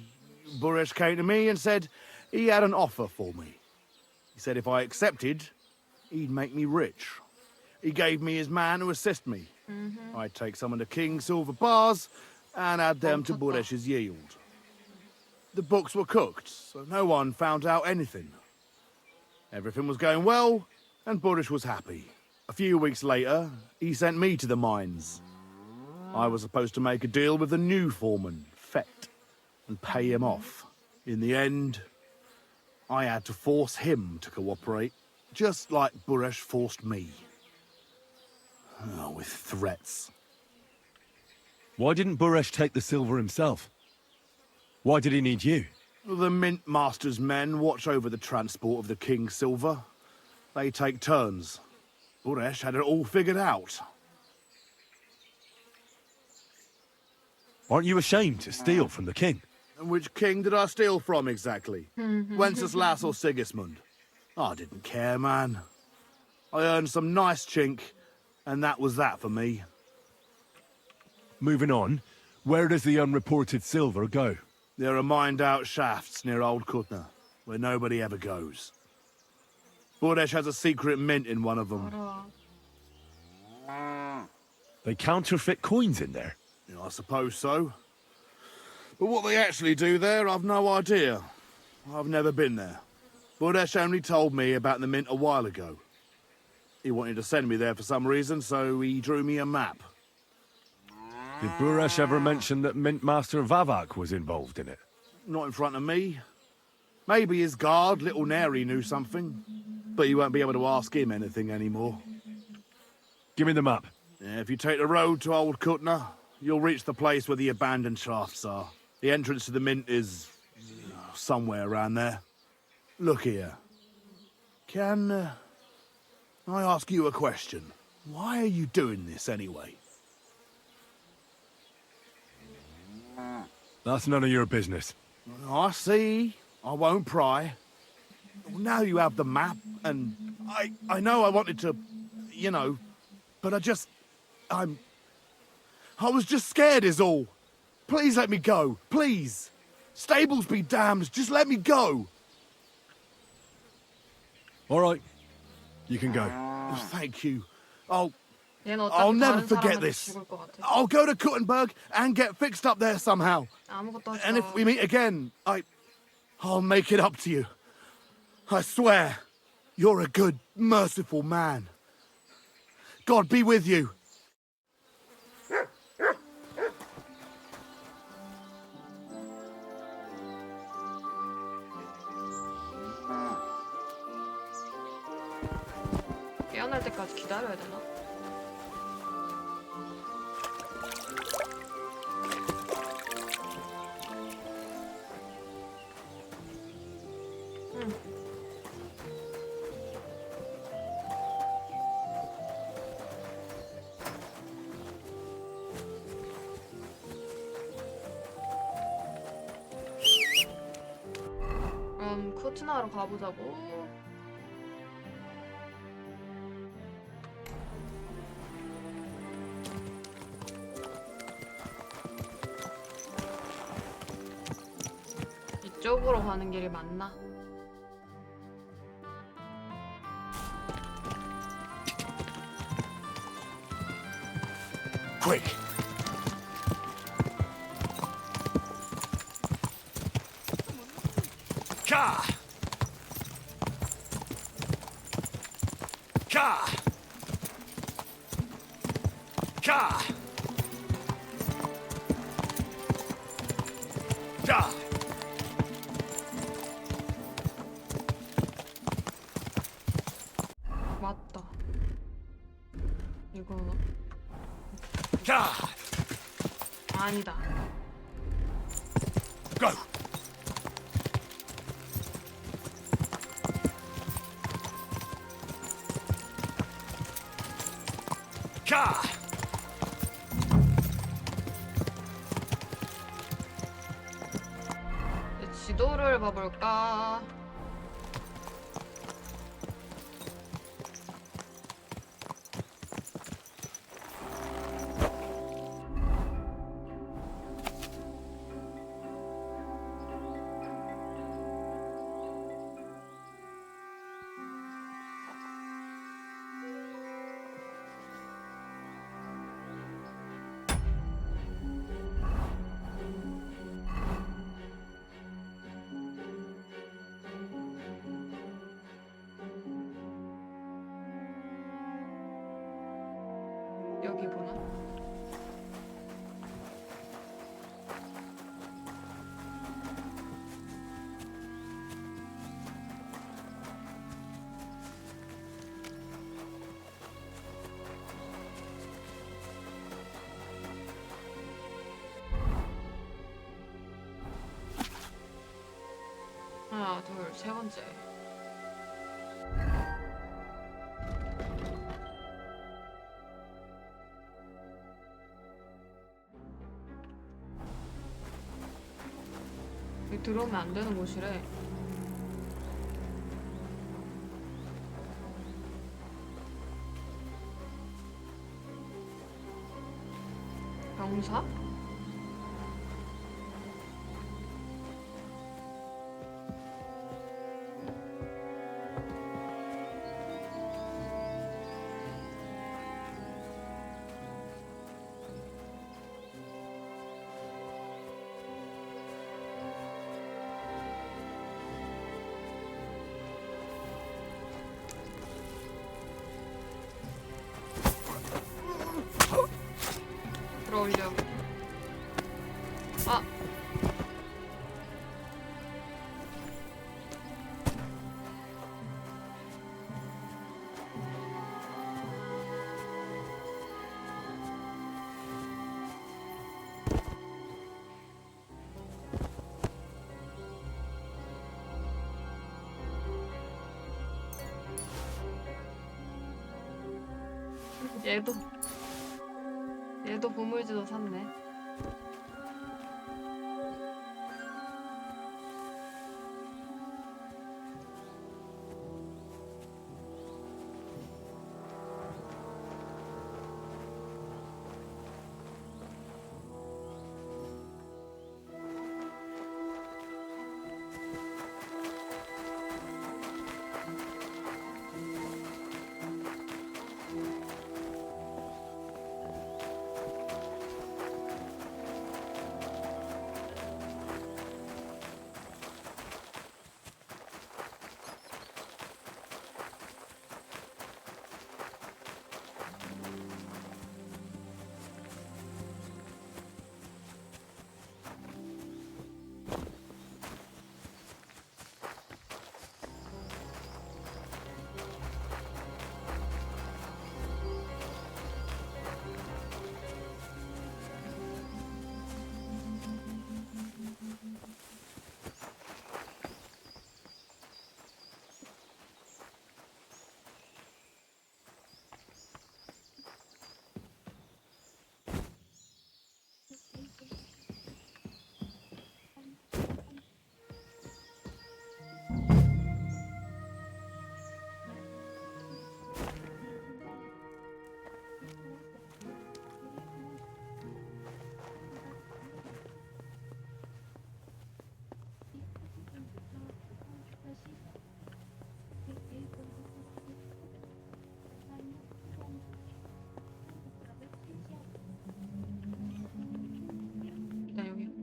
Buresh came to me and said he had an offer for me. He said if I accepted, he'd make me rich. He gave me his man to assist me. I'd take some of the king's silver bars and add them to Buresh's yield. The books were cooked, so no one found out anything. Everything was going well, and Burish was happy. A few weeks later, he sent me to the mines. I was supposed to make a deal with the new foreman, Fett, and pay him off. In the end, I had to force him to cooperate, just like Burish forced me. Oh, with threats. Why didn't Burish take the silver himself? Why did he need you? The Mint Master's men watch over the transport of the King's silver. They take turns. Burish had it all figured out. Aren't you ashamed to steal from the king? And which king did I steal from exactly? Wenceslas or Sigismund? I didn't care, man. I earned some nice chink, and that was that for me. Moving on, where does the unreported silver go? There are mined-out shafts near Old Kutna, where nobody ever goes. Burish has a secret mint in one of them. They counterfeit coins in there? Yeah, I suppose so. But what they actually do there, I've no idea. I've never been there. Burish only told me about the mint a while ago. He wanted to send me there for some reason, so he drew me a map. Did Burish ever mention that Mint Master Vavak was involved in it? Not in front of me. Maybe his guard, Little Neri, knew something. But you won't be able to ask him anything anymore. Give me the map. Yeah, if you take the road to Old Kutna, you'll reach the place where the abandoned shafts are. The entrance to the mint is somewhere around there. Look here. Can I ask you a question? Why are you doing this anyway? That's none of your business. I see. I won't pry. Now you have the map, and I know I wanted to, you know, but I was just scared is all. Please let me go, please. Stables be damned, just let me go. All right, you can go. Thank you. 얘는 I'll 어차피 never 다른 forget 사람한테 this. 죽을 것 같아. I'll go to Kuttenberg and get fixed up there somehow. 아무것도 하지 And 마. if we meet again, I'll make it up to you. I swear, you're a good, merciful man. God be with you. 깨어날 때까지 기다려야 되나? 코트나로 가보자고. 이쪽으로 가는 길이 맞나? Quick. Ka! Ka! Ka! Ka! 맞다. 이거 Ka! 아니다. Go! Ka! 지도를 봐볼까? 여기 보면. 하나, 둘, 세 번째. 여기 들어오면 안 되는 곳이래. 병사? 들어올려. 아! 얘도 보물지도 샀네.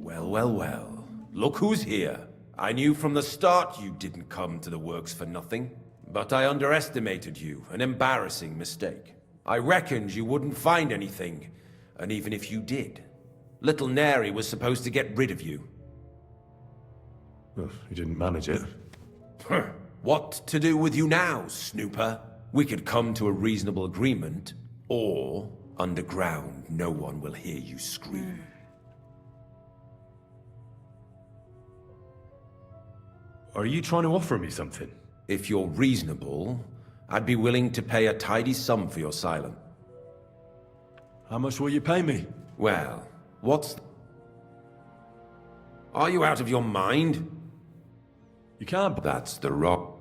Well, well, well. Look who's here. I knew from the start you didn't come to the works for nothing. But I underestimated you. An embarrassing mistake. I reckoned you wouldn't find anything. And even if you did, little Neri was supposed to get rid of you. Well, you didn't manage it. What to do with you now, snooper? We could come to a reasonable agreement, or underground, no one will hear you scream. Are you trying to offer me something? If you're reasonable, I'd be willing to pay a tidy sum for your asylum. How much will you pay me? Well, what's... Are you out of your mind? You can't... That's the rock.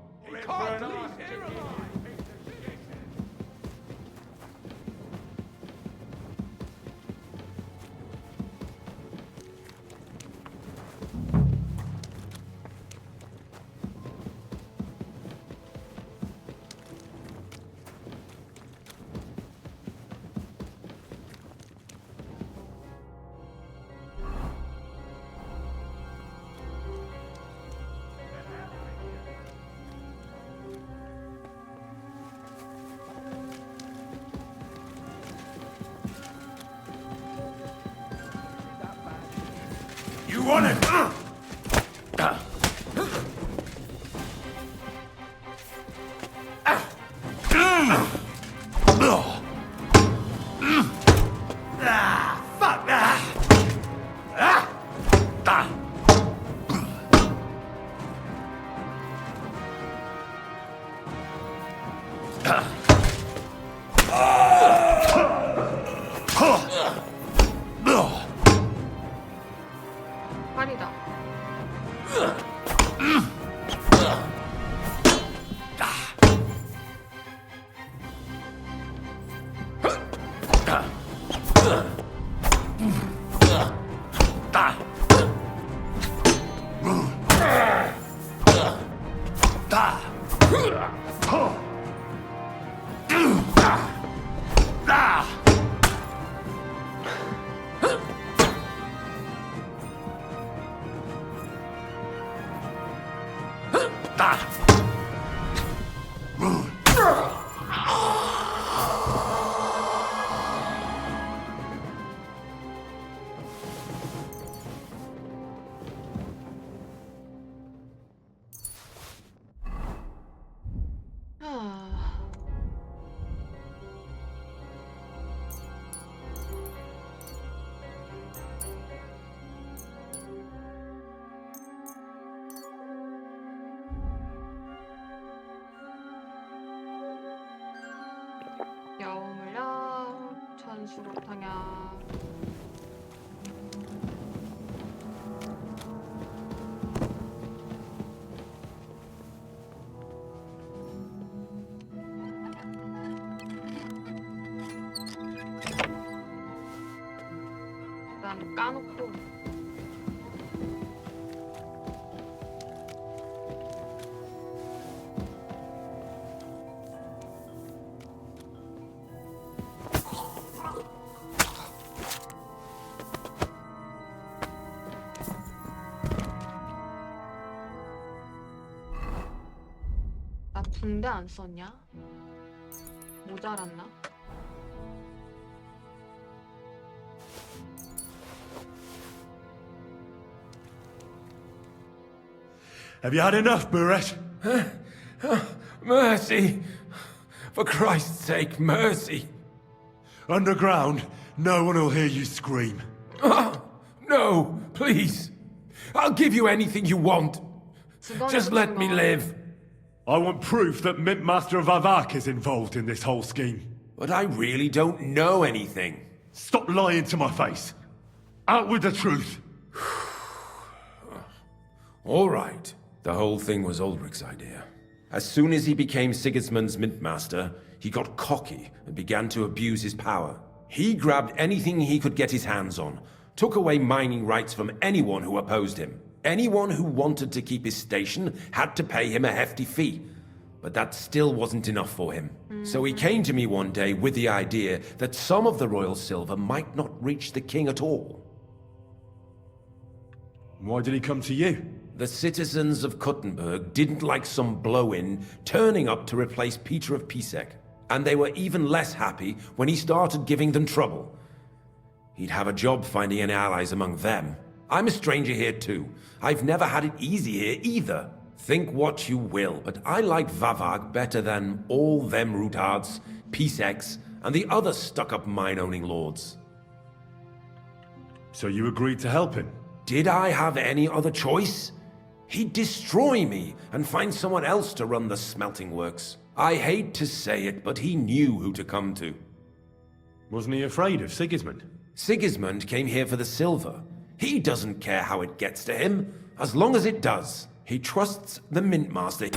You want it? Fuck that! 팔이다. 여우물약, 천수로탕약. 일단 까놓고. 나 붕대 안 썼냐? 모자랐나? Have you had enough, Buret? Mercy! For Christ's sake, mercy! Underground, no one will hear you scream. No, please. I'll give you anything you want. Just let me live. I want proof that Mint Master Vavak is involved in this whole scheme. But I really don't know anything. Stop lying to my face. Out with the truth. All right. The whole thing was Ulrich's idea. As soon as he became Sigismund's Mint Master, he got cocky and began to abuse his power. He grabbed anything he could get his hands on, took away mining rights from anyone who opposed him. Anyone who wanted to keep his station had to pay him a hefty fee. But that still wasn't enough for him. So he came to me one day with the idea that some of the royal silver might not reach the king at all. Why did he come to you? The citizens of Kuttenberg didn't like some blow-in turning up to replace Peter of Pisek. And they were even less happy when he started giving them trouble. He'd have a job finding any allies among them. I'm a stranger here too. I've never had it easy here either. Think what you will, but I like Vavag better than all them Rutards, Piseks, and the other stuck-up mine-owning lords. So you agreed to help him? Did I have any other choice? He'd destroy me and find someone else to run the smelting works. I hate to say it, but he knew who to come to. Wasn't he afraid of Sigismund? Sigismund came here for the silver. He doesn't care how it gets to him, as long as it does. He trusts the Mint Master.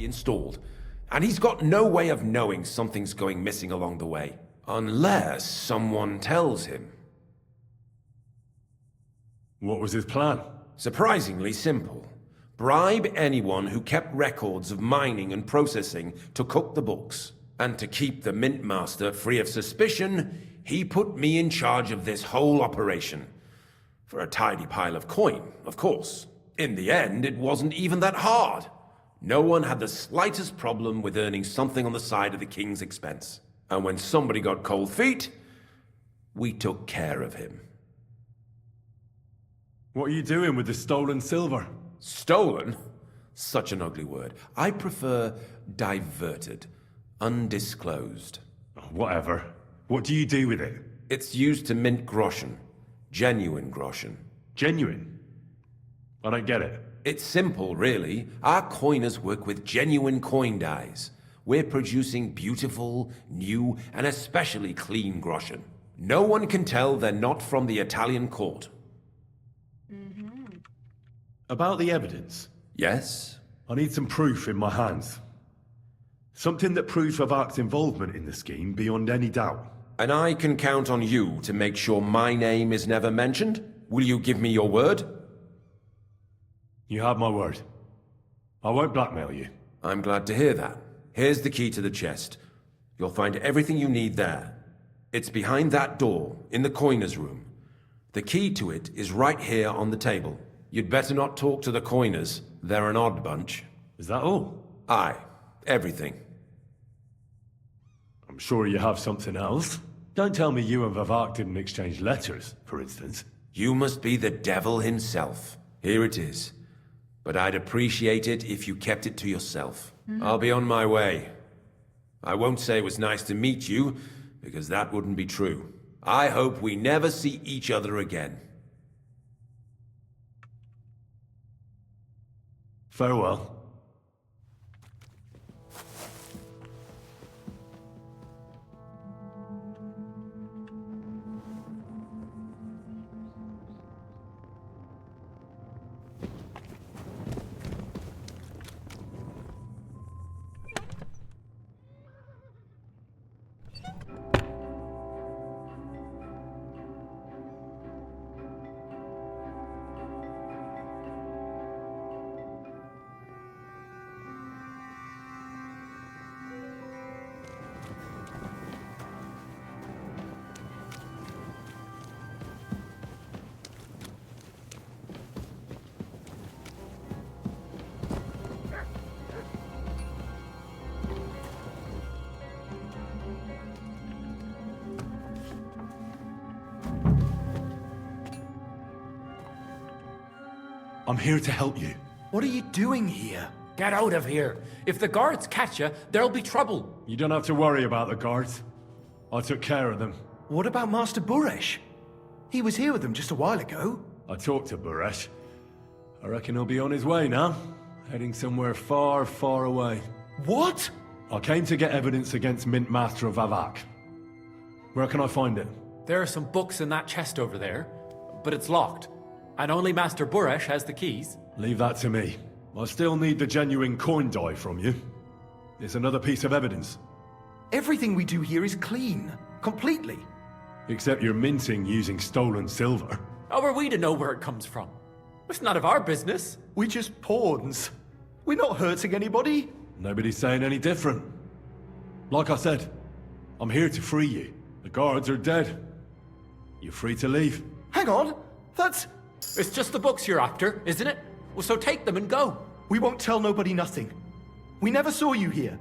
Installed, and he's got no way of knowing something's going missing along the way, unless someone tells him. What was his plan? Surprisingly simple. Bribe anyone who kept records of mining and processing to cook the books. And to keep the Mint Master free of suspicion, he put me in charge of this whole operation. For a tidy pile of coin, of course. In the end, it wasn't even that hard. No one had the slightest problem with earning something on the side of the king's expense. And when somebody got cold feet, we took care of him. What are you doing with the stolen silver? Stolen? Such an ugly word. I prefer diverted, undisclosed. Whatever. What do you do with it? It's used to mint groschen. Genuine groschen. Genuine? I don't get it. It's simple, really. Our coiners work with genuine coin dies. We're producing beautiful, new, and especially clean groschen. No one can tell they're not from the Italian court. About the evidence? Yes? I need some proof in my hands. Something that proves Vavak's involvement in the scheme beyond any doubt. And I can count on you to make sure my name is never mentioned? Will you give me your word? You have my word. I won't blackmail you. I'm glad to hear that. Here's the key to the chest. You'll find everything you need there. It's behind that door, in the coiner's room. The key to it is right here on the table. You'd better not talk to the coiners. They're an odd bunch. Is that all? Aye. Everything. I'm sure you have something else. Don't tell me you and Vavak didn't exchange letters, for instance. You must be the devil himself. Here it is. But I'd appreciate it if you kept it to yourself. I'll be on my way. I won't say it was nice to meet you, because that wouldn't be true. I hope we never see each other again. Farewell. I'm here to help you. What are you doing here? Get out of here. If the guards catch you, there'll be trouble. You don't have to worry about the guards. I took care of them. What about Master Buresh? He was here with them just a while ago. I talked to Buresh. I reckon he'll be on his way now. Heading somewhere far, far away. What? I came to get evidence against Mint Master of Vavak. Where can I find it? There are some books in that chest over there, but it's locked. And only Master Buresh has the keys. Leave that to me. I still need the genuine coin die from you. It's another piece of evidence. Everything we do here is clean. Completely. Except you're minting using stolen silver. How are we to know where it comes from? It's none of our business. We're just pawns. We're not hurting anybody. Nobody's saying any different. Like I said, I'm here to free you. The guards are dead. You're free to leave. Hang on. That's... It's just the books you're after, isn't it? Well, so take them and go. We won't tell nobody nothing. We never saw you here.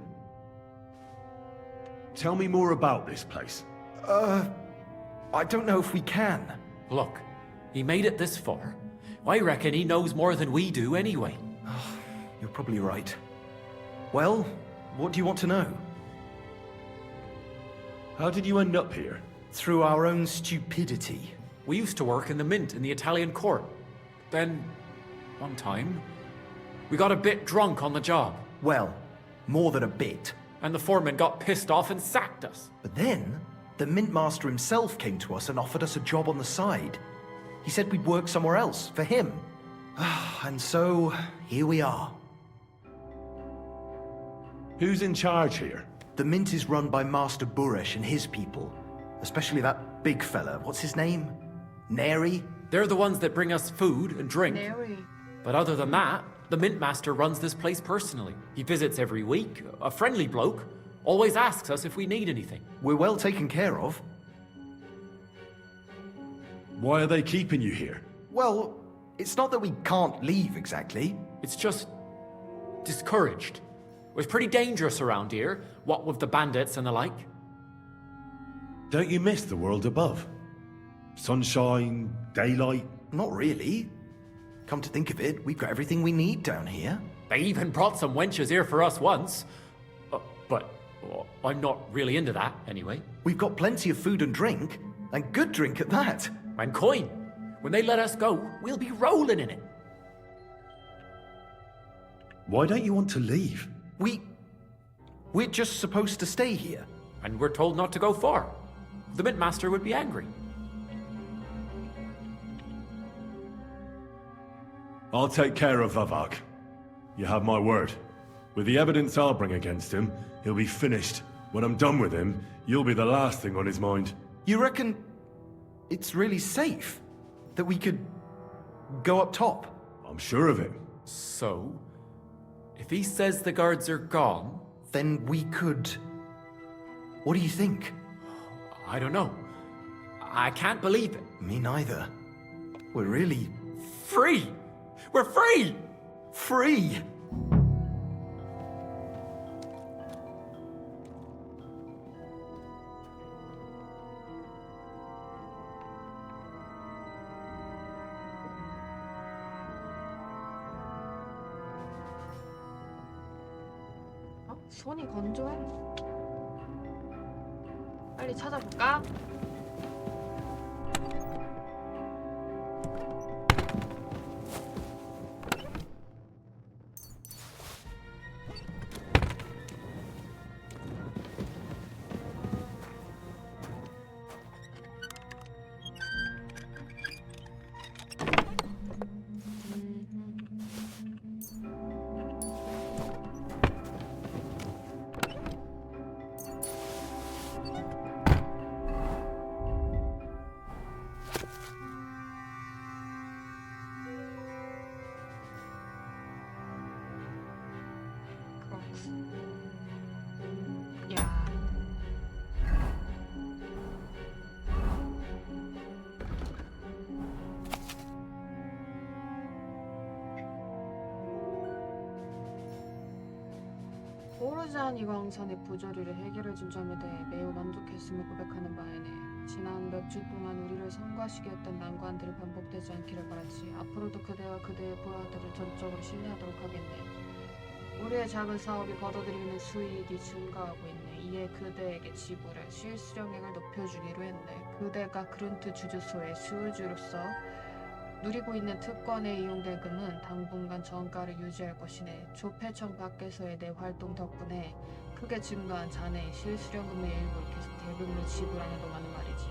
Tell me more about this place. I don't know if we can. Look, he made it this far. I reckon he knows more than we do anyway. You're probably right. Well, what do you want to know? How did you end up here? Through our own stupidity. We used to work in the mint in the Italian court. Then, one time, we got a bit drunk on the job. Well, more than a bit. And the foreman got pissed off and sacked us. But then, the mint master himself came to us and offered us a job on the side. He said we'd work somewhere else, for him. And so, here we are. Who's in charge here? The mint is run by Master Buresh and his people. Especially that big fella. What's his name? Neri? They're the ones that bring us food and drink. Neri. But other than that, the mint master runs this place personally. He visits every week, a friendly bloke, always asks us if we need anything. We're well taken care of. Why are they keeping you here? Well, it's not that we can't leave exactly. It's just discouraged. It was pretty dangerous around here, what with the bandits and the like. Don't you miss the world above? Sunshine, daylight? Not really. Come to think of it, we've got everything we need down here. They even brought some wenches here for us once. But I'm not really into that, anyway. We've got plenty of food and drink, and good drink at that. And coin. When they let us go, we'll be rolling in it. Why don't you want to leave? We're just supposed to stay here. And we're told not to go far. The mint master would be angry. I'll take care of Vavak. You have my word. With the evidence I'll bring against him, he'll be finished. When I'm done with him, you'll be the last thing on his mind. You reckon it's really safe? That we could go up top? I'm sure of it. So, if he says the guards are gone... Then we could... What do you think? I don't know. I can't believe it. Me neither. We're really... Free! We're free! Free! 손이 건조해? 빨리 찾아볼까? 야. 오르자니 광산의 부조리를 해결해준 점에 대해 매우 만족했음을 고백하는 바에네. 지난 몇 주 동안 우리를 성가시게 했던 난관들이 반복되지 않기를 바라지. 앞으로도 그대와 그대의 부하들을 전적으로 신뢰하도록 하겠네. 우리의 작은 사업이 거둬들이는 수익이 증가하고 있네. 이에 그대에게 지불할 실수령액을 높여주기로 했네. 그대가 그룬트 주주소의 수주로서 누리고 있는 특권에 이용될 금은 당분간 정가를 유지할 것이네. 조폐청 밖에서의 내 활동 덕분에 크게 증가한 자네의 실수령금의 일부를 계속 대금으로 지불하는 동안은 말이지.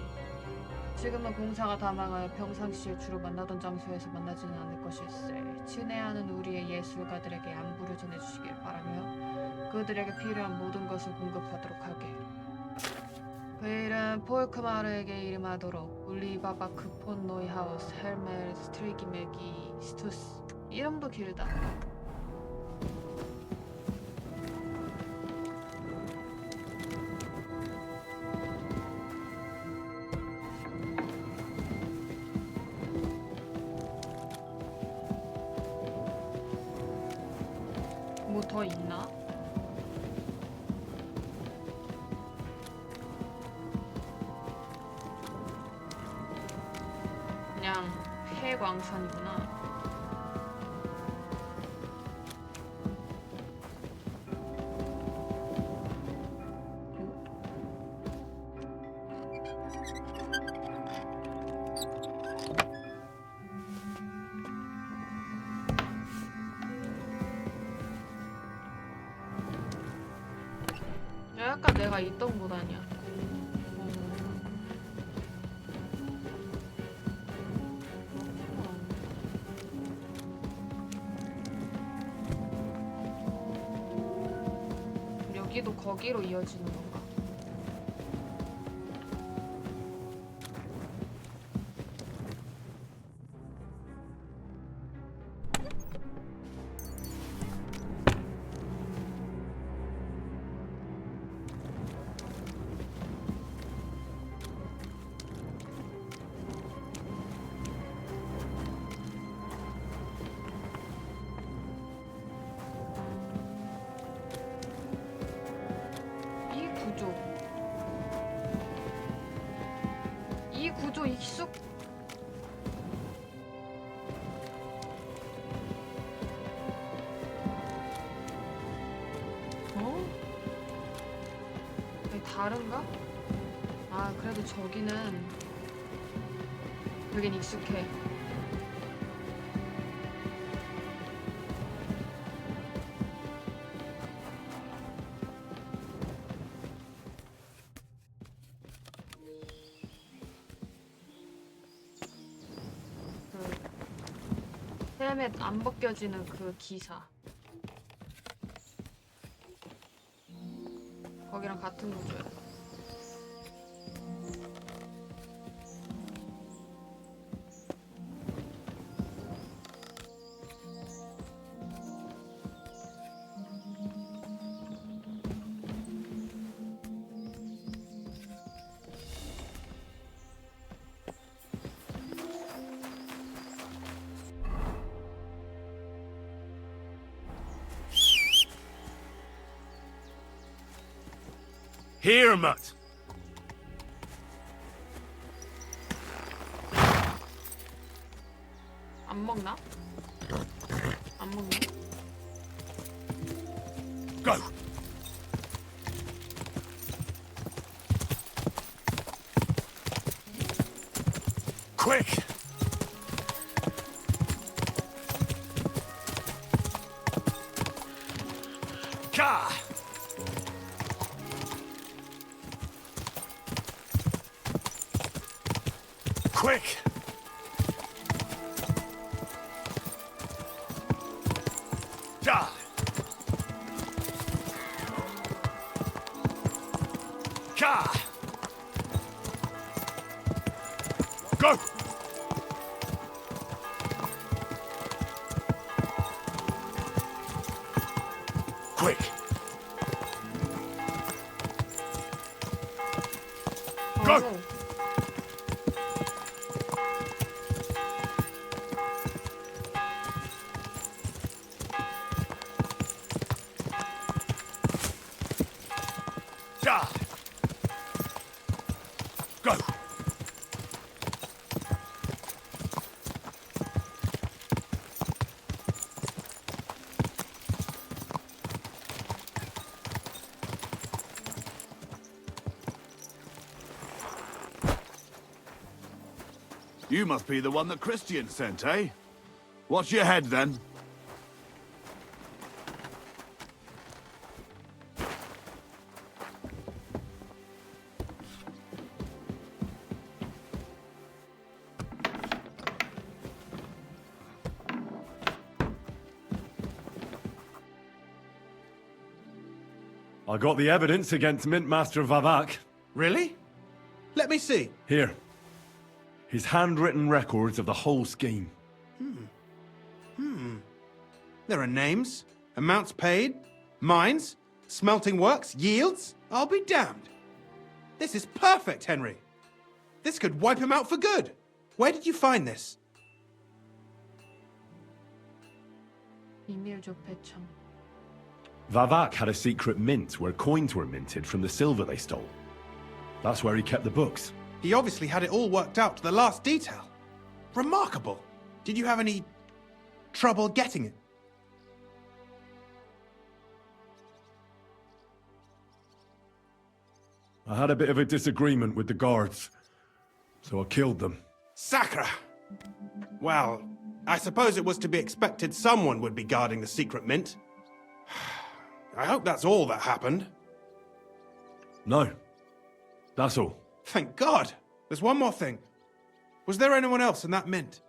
지금은 공사가 다 망하여 평상시에 주로 만나던 장소에서 만나지는 않을 것일세. 친애하는 우리의 예술가들에게 안부를 전해주시길 바라며 그들에게 필요한 모든 것을 공급하도록 하게. 그 일은 폴크마르에게 이름하도록 울리바바크 폰 노이하우스 헬멜 스트리기메기 스투스. 이름도 길다. 뭐 더 있나? 그냥 폐광산이구나. 약간 내가 있던 곳 아니야? 여기도 거기로 이어지는 건가? 이 구조 익숙. 어? 여기 다른가? 아, 그래도 저기는 여긴 익숙해. 헬멧 안 벗겨지는 그 기사. 거기랑 같은 구조야. Here, Mutt. 안 먹나? 안 먹나? Go. Quick. Ka. Quick! Ja! Ka! Go! Quick! Go! Ja! Go! You must be the one that Christian sent, eh? What's your head, then? I got the evidence against Mint Master Vavak. Really? Let me see. Here. His handwritten records of the whole scheme. There are names, amounts paid, mines, smelting works, yields. I'll be damned. This is perfect, Henry. This could wipe him out for good. Where did you find this? 비밀 조폐청. Vavak had a secret mint where coins were minted from the silver they stole. That's where he kept the books. He obviously had it all worked out to the last detail. Remarkable. Did you have any trouble getting it? I had a bit of a disagreement with the guards, so I killed them. Sacre! Well, I suppose it was to be expected someone would be guarding the secret mint. I hope that's all that happened. No. That's all. Thank God! There's one more thing. Was there anyone else in that mint?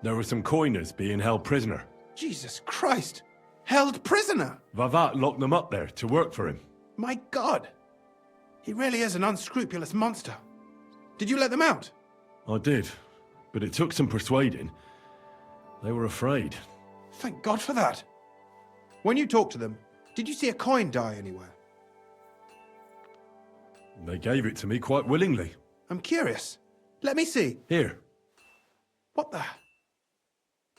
There were some coiners being held prisoner. Jesus Christ! Held prisoner! Vavak locked them up there to work for him. My God! He really is an unscrupulous monster. Did you let them out? I did, but it took some persuading. They were afraid. Thank God for that. When you talked to them, did you see a coin die anywhere? They gave it to me quite willingly. I'm curious. Let me see. Here. What the?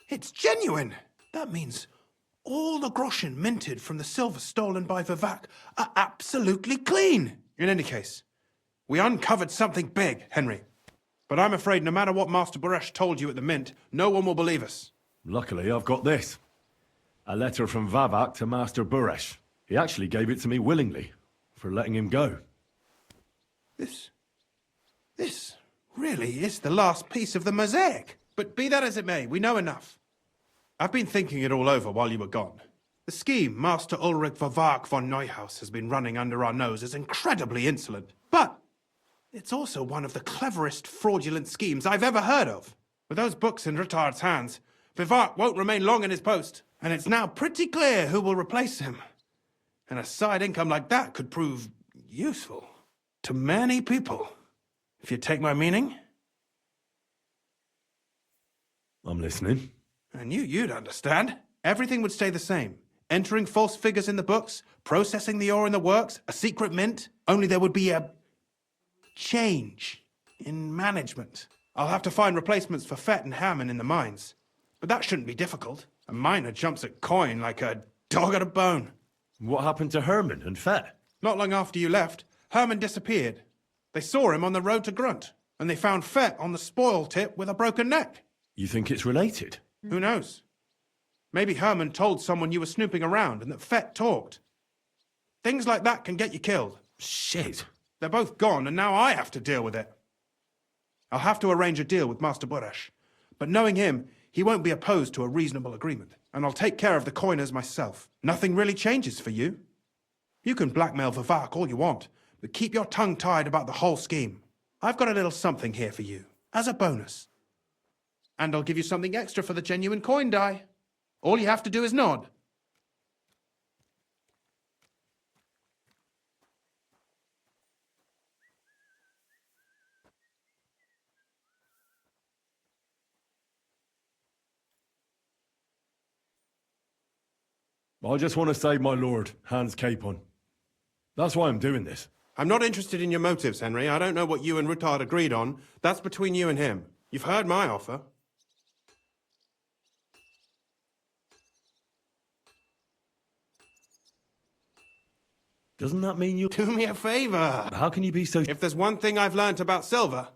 It's genuine! That means all the groschen minted from the silver stolen by Vivak are absolutely clean! In any case, we uncovered something big, Henry. But I'm afraid no matter what Master Buresh told you at the mint, no one will believe us. Luckily, I've got this. A letter from Vavak to Master Buresh. He actually gave it to me willingly, for letting him go. This really is the last piece of the mosaic. But be that as it may, we know enough. I've been thinking it all over while you were gone. The scheme Master Ulrich Vavak von Neuhaus has been running under our nose is incredibly insolent. But it's also one of the cleverest fraudulent schemes I've ever heard of. With those books in Rittard's hands, Vivak won't remain long in his post, and it's now pretty clear who will replace him. And a side income like that could prove useful to many people, if you take my meaning. I'm listening. I knew you'd understand. Everything would stay the same. Entering false figures in the books, processing the ore in the works, a secret mint. Only there would be a change in management. I'll have to find replacements for Fett and Hammond in the mines. But that shouldn't be difficult. A miner jumps at coin like a dog at a bone. What happened to Herman and Fett? Not long after you left, Herman disappeared. They saw him on the road to Grunt, and they found Fett on the spoil tip with a broken neck. You think it's related? Who knows? Maybe Herman told someone you were snooping around and that Fett talked. Things like that can get you killed. Shit. They're both gone, and now I have to deal with it. I'll have to arrange a deal with Master Buresh. But knowing him, he won't be opposed to a reasonable agreement. And I'll take care of the coiners myself. Nothing really changes for you. You can blackmail Vivak all you want, but keep your tongue tied about the whole scheme. I've got a little something here for you, as a bonus. And I'll give you something extra for the genuine coin die. All you have to do is nod. I just want to save my lord, Hans Capon. That's why I'm doing this. I'm not interested in your motives, Henry. I don't know what you and Rittard agreed on. That's between you and him. You've heard my offer. Doesn't that mean you... Do me a favor. How can you be so... If there's one thing I've learnt about silver,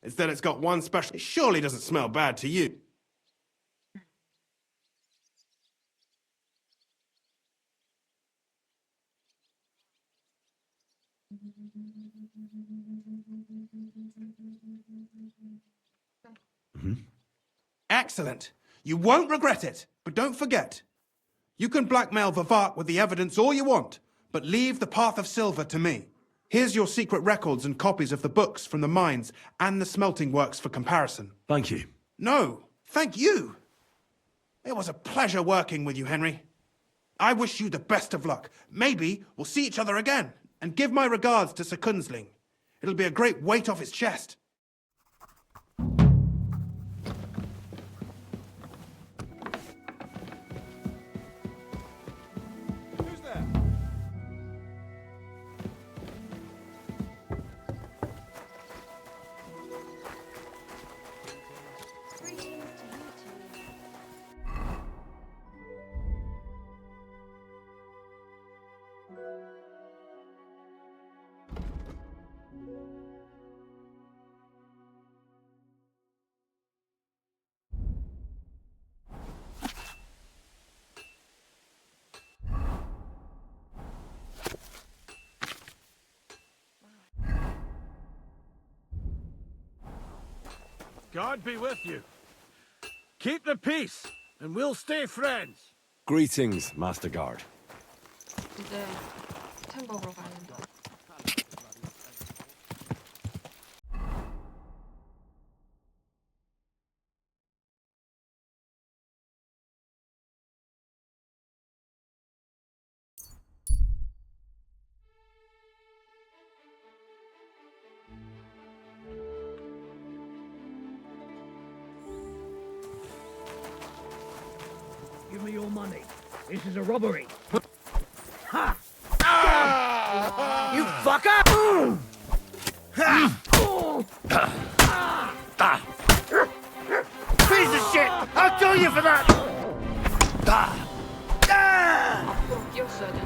it's that it's got one special... It surely doesn't smell bad to you. Excellent. You won't regret it. But don't forget, you can blackmail Vivak with the evidence all you want, but leave the path of silver to me. Here's your secret records and copies of the books from the mines and the smelting works for comparison. Thank you. No, thank you. It was a pleasure working with you, Henry. I wish you the best of luck. Maybe we'll see each other again. And give my regards to Sir Kunsling. It'll be a great weight off his chest. Who's there? God be with you. Keep the peace, and we'll stay friends. Greetings, Master Guard. 이제 템 먹으러 가야 된다. Give me your money. This is a robbery. Ha! You fucker! Piece of shit! I'll kill you for that! 앞으로 끼웠어야 돼.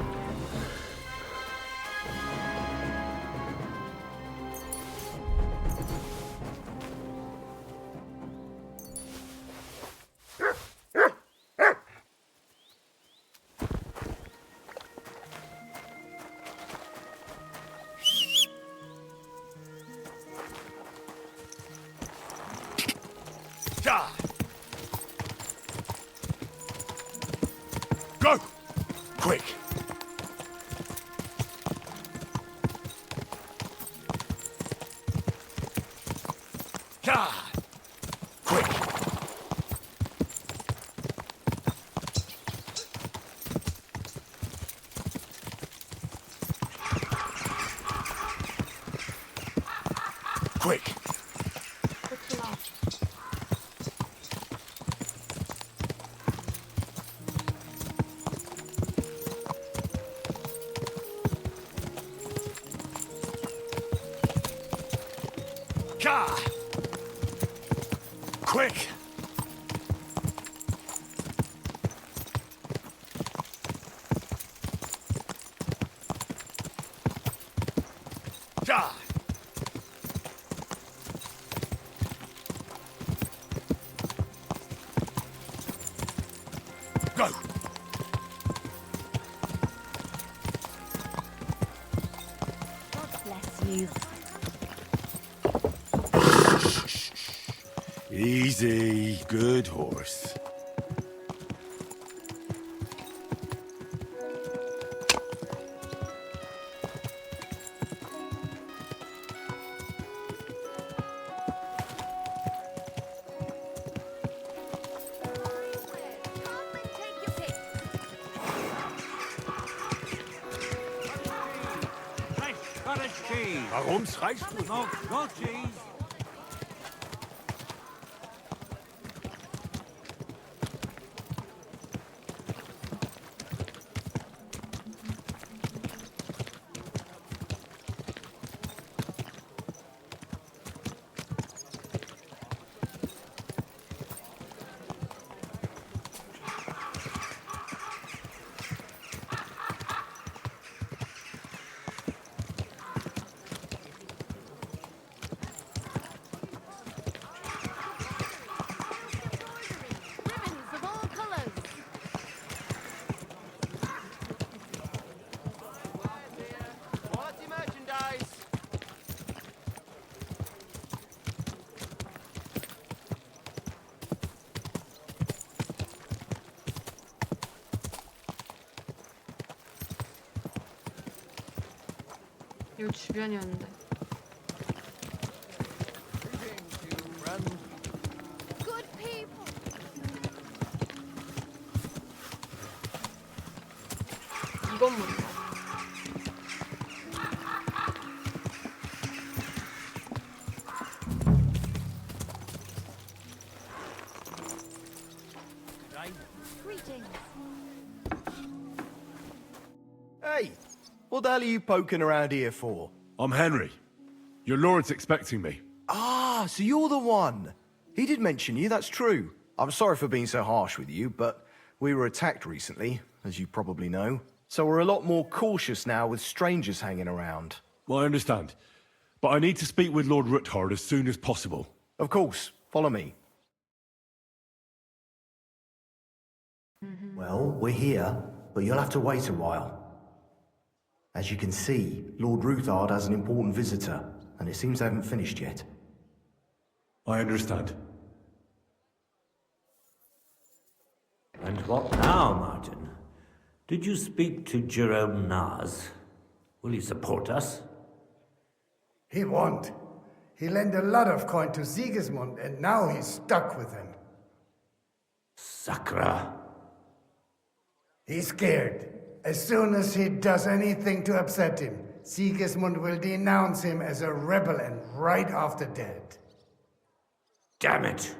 Go! Quick! Quick! Quick! 그렇구나. Quick! Go! Bless you. Easy, good horse. Warum schreist du? Noch cheese. 이 주변이었는데. Good people. 이건 뭔가? Hey, what the hell are you poking around here for? I'm Henry. Your lord's expecting me. Ah, so you're the one. He did mention you, that's true. I'm sorry for being so harsh with you, but we were attacked recently, as you probably know. So we're a lot more cautious now with strangers hanging around. Well, I understand. But I need to speak with Lord Ruthard as soon as possible. Of course, follow me. Well, we're here, but you'll have to wait a while. As you can see, Lord Ruthard has an important visitor, and it seems they haven't finished yet. I understand. And what now, Martin? Did you speak to Jerome Nars? Will he support us? He won't. He lent a lot of coin to Sigismund, and now he's stuck with him. Sakra. He's scared. As soon as he does anything to upset him, Sigismund will denounce him as a rebel and right after dead. Damn it!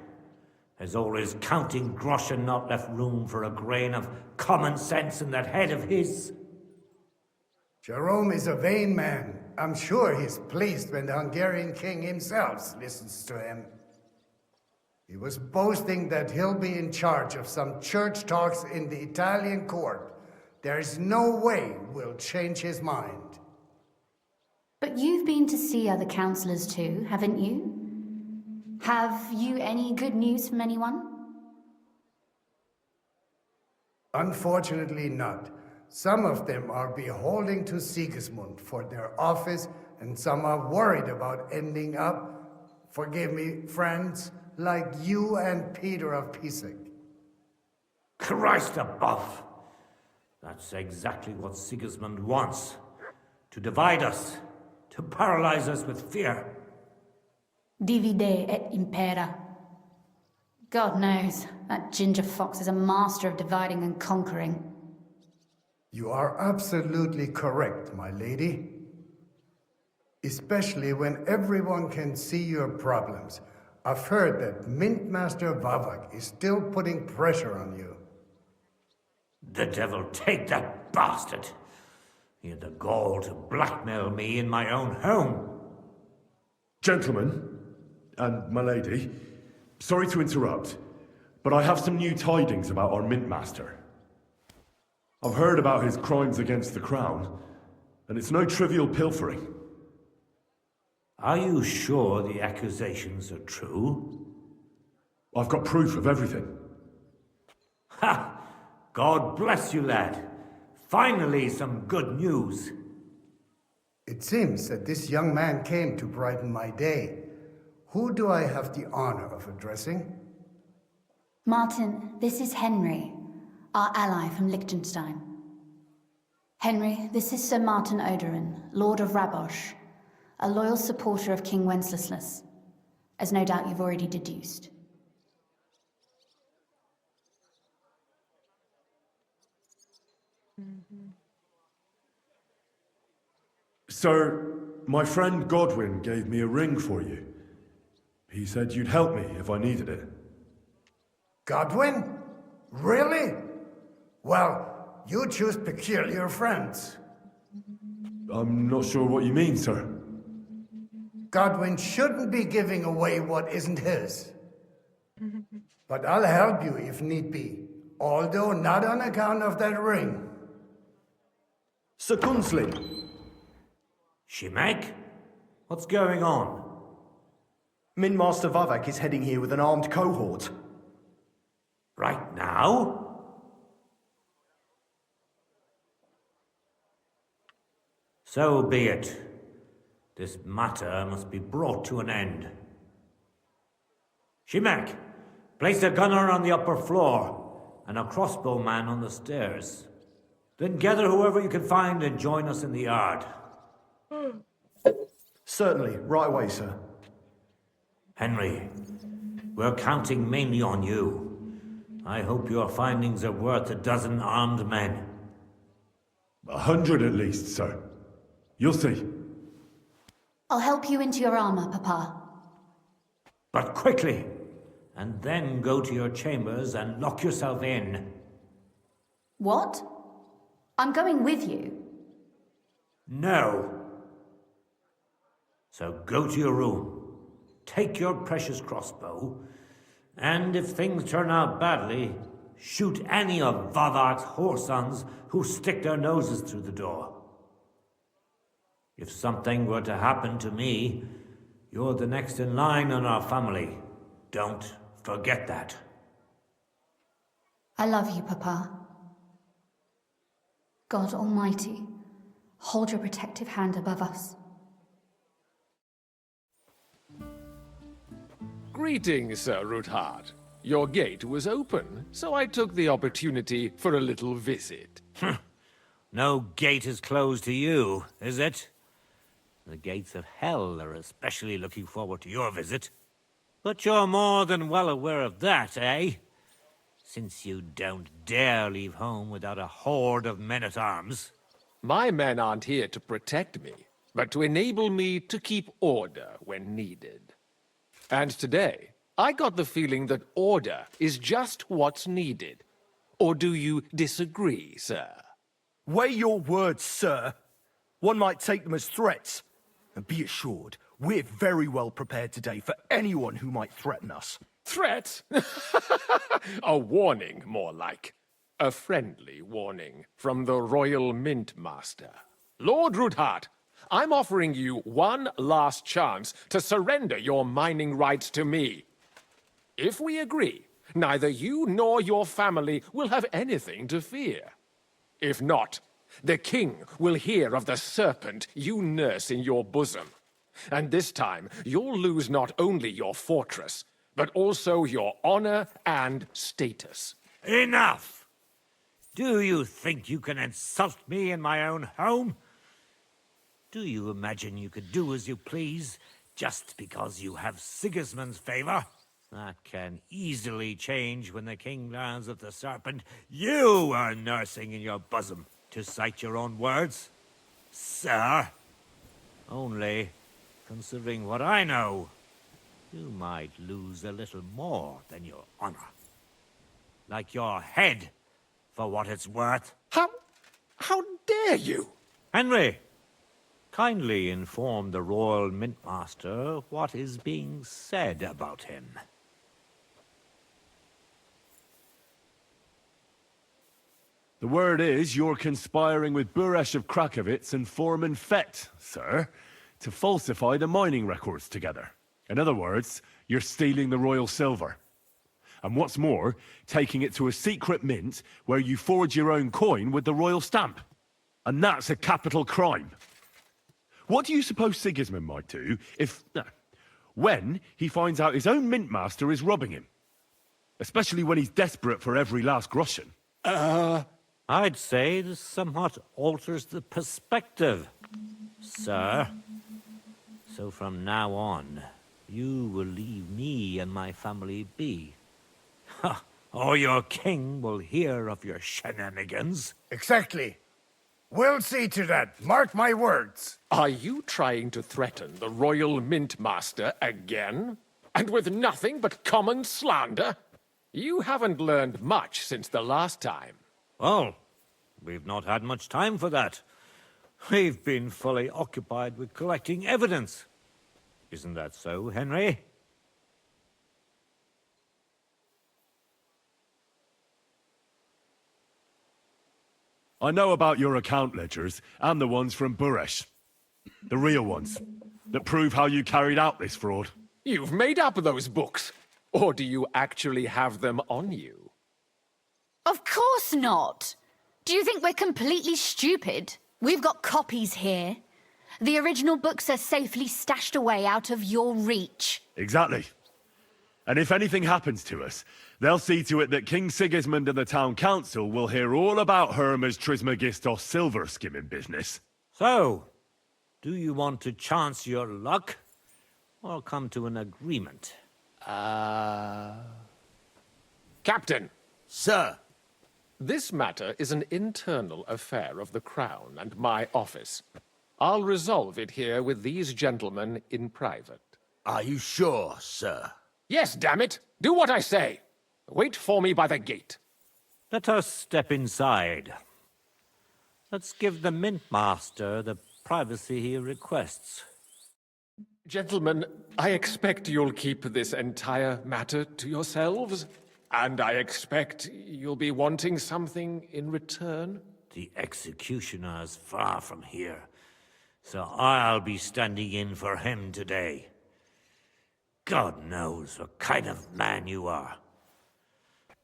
Has all his counting groschen not left room for a grain of common sense in that head of his? Jerome is a vain man. I'm sure he's pleased when the Hungarian king himself listens to him. He was boasting that he'll be in charge of some church talks in the Italian court. There is no way we'll change his mind. But you've been to see other councillors too, haven't you? Have you any good news from anyone? Unfortunately not. Some of them are beholden to Sigismund for their office, and some are worried about ending up, forgive me, friends, like you and Peter of Pisek. Christ above! That's exactly what Sigismund wants. To divide us. To paralyze us with fear. Divide et impera. God knows, that ginger fox is a master of dividing and conquering. You are absolutely correct, my lady. Especially when everyone can see your problems. I've heard that Mint Master Vavak is still putting pressure on you. The devil take that bastard! He had the gall to blackmail me in my own home. Gentlemen, and my lady, sorry to interrupt, but I have some new tidings about our Mint Master. I've heard about his crimes against the crown, and it's no trivial pilfering. Are you sure the accusations are true? I've got proof of everything. Ha! God bless you, lad. Finally, some good news. It seems that this young man came to brighten my day. Who do I have the honor of addressing? Martin, this is Henry, our ally from Liechtenstein. Henry, this is Sir Martin Odorin, Lord of Rabosh, a loyal supporter of King Wenceslas, as no doubt you've already deduced. Sir, my friend Godwin gave me a ring for you. He said you'd help me if I needed it. Godwin? Really? Well, you choose peculiar friends. I'm not sure what you mean, sir. Godwin shouldn't be giving away what isn't his. But I'll help you if need be, although not on account of that ring. Sir Gunslin. Shimek? What's going on? Min Master Vavak is heading here with an armed cohort. Right now? So be it. This matter must be brought to an end. Shimek, place a gunner on the upper floor and a crossbowman on the stairs. Then gather whoever you can find and join us in the yard. Certainly, right away, sir. Henry, we're counting mainly on you. I hope your findings are worth a dozen armed men. 100 at least, sir. You'll see. I'll help you into your armor, Papa. But quickly, and then go to your chambers and lock yourself in. What? I'm going with you. No. So go to your room, take your precious crossbow, and if things turn out badly, shoot any of Vadark's whoresons who stick their noses through the door. If something were to happen to me, you're the next in line in our family. Don't forget that. I love you, Papa. God Almighty, hold your protective hand above us. Greetings, Sir Ruthard. Your gate was open, so I took the opportunity for a little visit. No gate is closed to you, is it? The gates of hell are especially looking forward to your visit. But you're more than well aware of that, eh? Since you don't dare leave home without a horde of men-at-arms. My men aren't here to protect me, but to enable me to keep order when needed. And today, I got the feeling that order is just what's needed. Or do you disagree, sir? Weigh your words, sir. One might take them as threats. And be assured, we're very well prepared today for anyone who might threaten us. Threat? A warning, more like. A friendly warning from the Royal Mint Master. Lord Ruthard, I'm offering you one last chance to surrender your mining rights to me. If we agree, neither you nor your family will have anything to fear. If not, the king will hear of the serpent you nurse in your bosom. And this time, you'll lose not only your fortress, but also your honor and status. Enough! Do you think you can insult me in my own home? Do you imagine you could do as you please, just because you have Sigismund's favor? That can easily change when the king learns of the serpent you are nursing in your bosom, to cite your own words, sir. Only, considering what I know, you might lose a little more than your honor. Like your head, for what it's worth. How dare you? Henry, kindly inform the Royal Mintmaster what is being said about him. The word is you're conspiring with Buresh of Krakowitz and Foreman Fett, sir, to falsify the mining records together. In other words, you're stealing the royal silver. And what's more, taking it to a secret mint where you forge your own coin with the royal stamp. And that's a capital crime. What do you suppose Sigismund might do when he finds out his own mint master is robbing him? Especially when he's desperate for every last groschen. I'd say this somewhat alters the perspective, sir. So from now on, you will leave me and my family be. Or your king will hear of your shenanigans. Exactly. We'll see to that. Mark my words. Are you trying to threaten the Royal Mint Master again? And with nothing but common slander? You haven't learned much since the last time. Well, we've not had much time for that. We've been fully occupied with collecting evidence. Isn't that so, Henry? I know about your account ledgers and the ones from Buresh. The real ones, that prove how you carried out this fraud. You've made up those books. Or do you actually have them on you? Of course not. Do you think we're completely stupid? We've got copies here. The original books are safely stashed away out of your reach. Exactly. And if anything happens to us, they'll see to it that King Sigismund and the town council will hear all about Hermes Trismegistos silver skimming business. So, do you want to chance your luck, or come to an agreement? Captain. Sir. This matter is an internal affair of the Crown and my office. I'll resolve it here with these gentlemen in private. Are you sure, sir? Yes, damn it! Do what I say! Wait for me by the gate. Let us step inside. Let's give the Mint Master the privacy he requests. Gentlemen, I expect you'll keep this entire matter to yourselves. And I expect you'll be wanting something in return. The executioner is far from here, so I'll be standing in for him today. God knows what kind of man you are.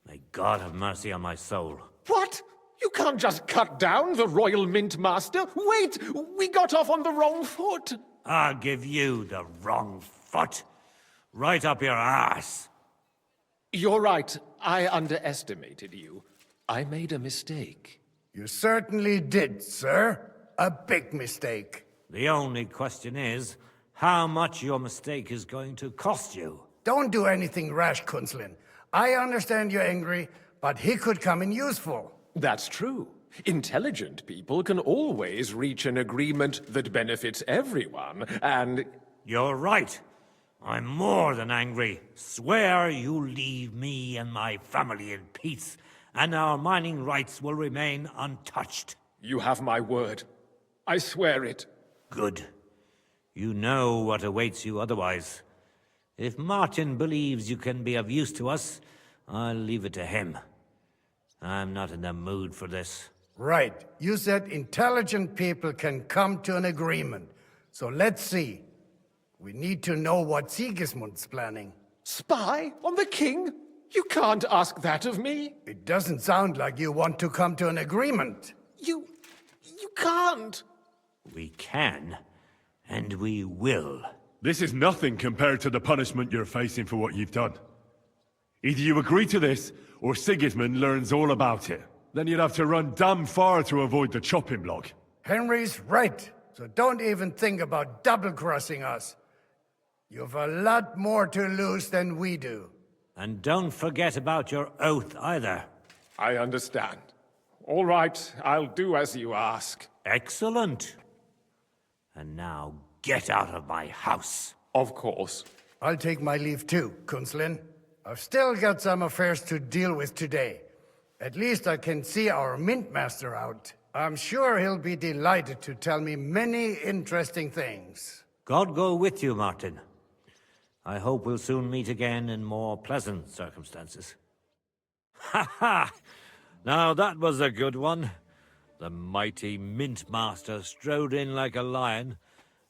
May God have mercy on my soul. What? You can't just cut down the Royal Mint Master. Wait! We got off on the wrong foot. I'll give you the wrong foot. Right up your ass. You're right. I underestimated you. I made a mistake. You certainly did, sir. A big mistake. The only question is, how much your mistake is going to cost you. Don't do anything rash, Kunzlin. I understand you're angry, but he could come in useful. That's true. Intelligent people can always reach an agreement that benefits everyone, and... You're right. I'm more than angry. Swear you'll leave me and my family in peace, and our mining rights will remain untouched. You have my word. I swear it. Good. You know what awaits you otherwise. If Martin believes you can be of use to us, I'll leave it to him. I'm not in the mood for this. Right. You said intelligent people can come to an agreement. So let's see. We need to know what Sigismund's planning. Spy on the king? You can't ask that of me. It doesn't sound like you want to come to an agreement. You can't. We can, and we will. This is nothing compared to the punishment you're facing for what you've done. Either you agree to this, or Sigismund learns all about it. Then you'd have to run damn far to avoid the chopping block. Henry's right, so don't even think about double-crossing us. You've a lot more to lose than we do. And don't forget about your oath either. I understand. All right, I'll do as you ask. Excellent. And now get out of my house. Of course. I'll take my leave too, Kunzlin. I've still got some affairs to deal with today. At least I can see our Mint Master out. I'm sure he'll be delighted to tell me many interesting things. God go with you, Martin. I hope we'll soon meet again in more pleasant circumstances. Ha ha! Now that was a good one. The mighty Mint Master strode in like a lion,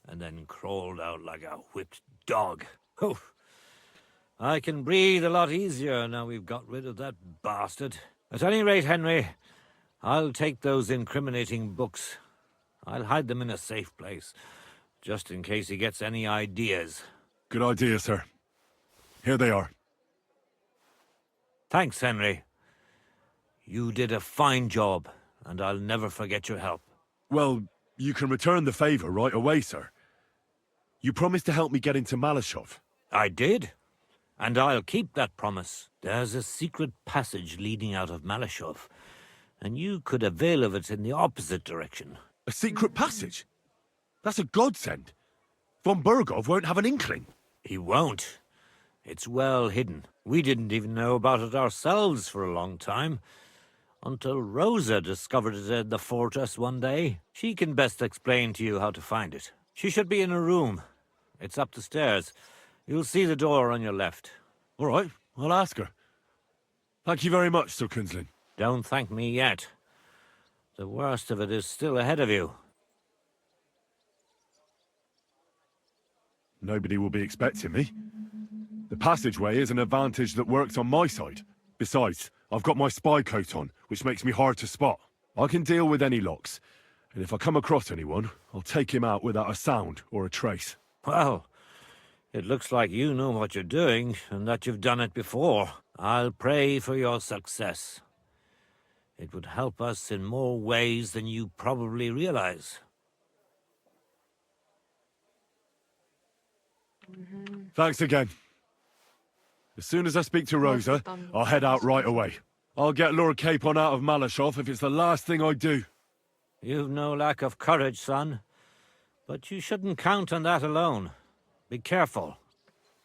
and then crawled out like a whipped dog. Oof. I can breathe a lot easier now we've got rid of that bastard. At any rate, Henry, I'll take those incriminating books. I'll hide them in a safe place, just in case he gets any ideas. Good idea, sir. Here they are. Thanks, Henry. You did a fine job, and I'll never forget your help. Well, you can return the favor right away, sir. You promised to help me get into Malashov. I did, and I'll keep that promise. There's a secret passage leading out of Malashov, and you could avail of it in the opposite direction. A secret passage? That's a godsend. Von Burgov won't have an inkling. He won't. It's well hidden. We didn't even know about it ourselves for a long time, until Rosa discovered it in the fortress one day. She can best explain to you how to find it. She should be in a room. It's up the stairs. You'll see the door on your left. All right, I'll ask her. Thank you very much, Sir Kunzlin. Don't thank me yet. The worst of it is still ahead of you. Nobody will be expecting me. The passageway is an advantage that works on my side. Besides, I've got my spy coat on, which makes me hard to spot. I can deal with any locks, and if I come across anyone, I'll take him out without a sound or a trace. Well, it looks like you know what you're doing, and that you've done it before. I'll pray for your success. It would help us in more ways than you probably realize. Thanks again. As soon as I speak to Rosa, I'll head out right away. I'll get Lord Capon out of Malashov if it's the last thing I do. You've no lack of courage, son. But you shouldn't count on that alone. Be careful.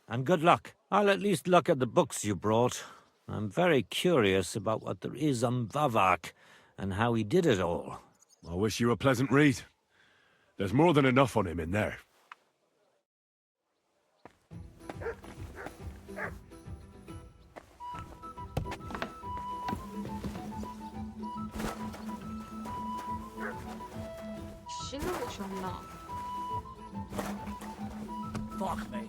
And good luck. I'll at least look at the books you brought. I'm very curious about what there is on Vavak and how he did it all. I wish you a pleasant read. There's more than enough on him in there. 쉬는 곳이 없나? Fuck me.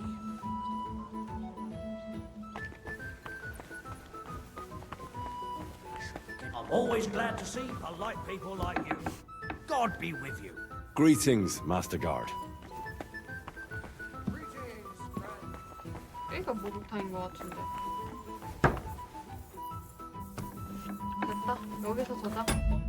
I'm always glad to see polite people like you. God be with you. Greetings, Master Guard. 여기가 목욕탕인 것 같은데. 됐다. 여기서 자자.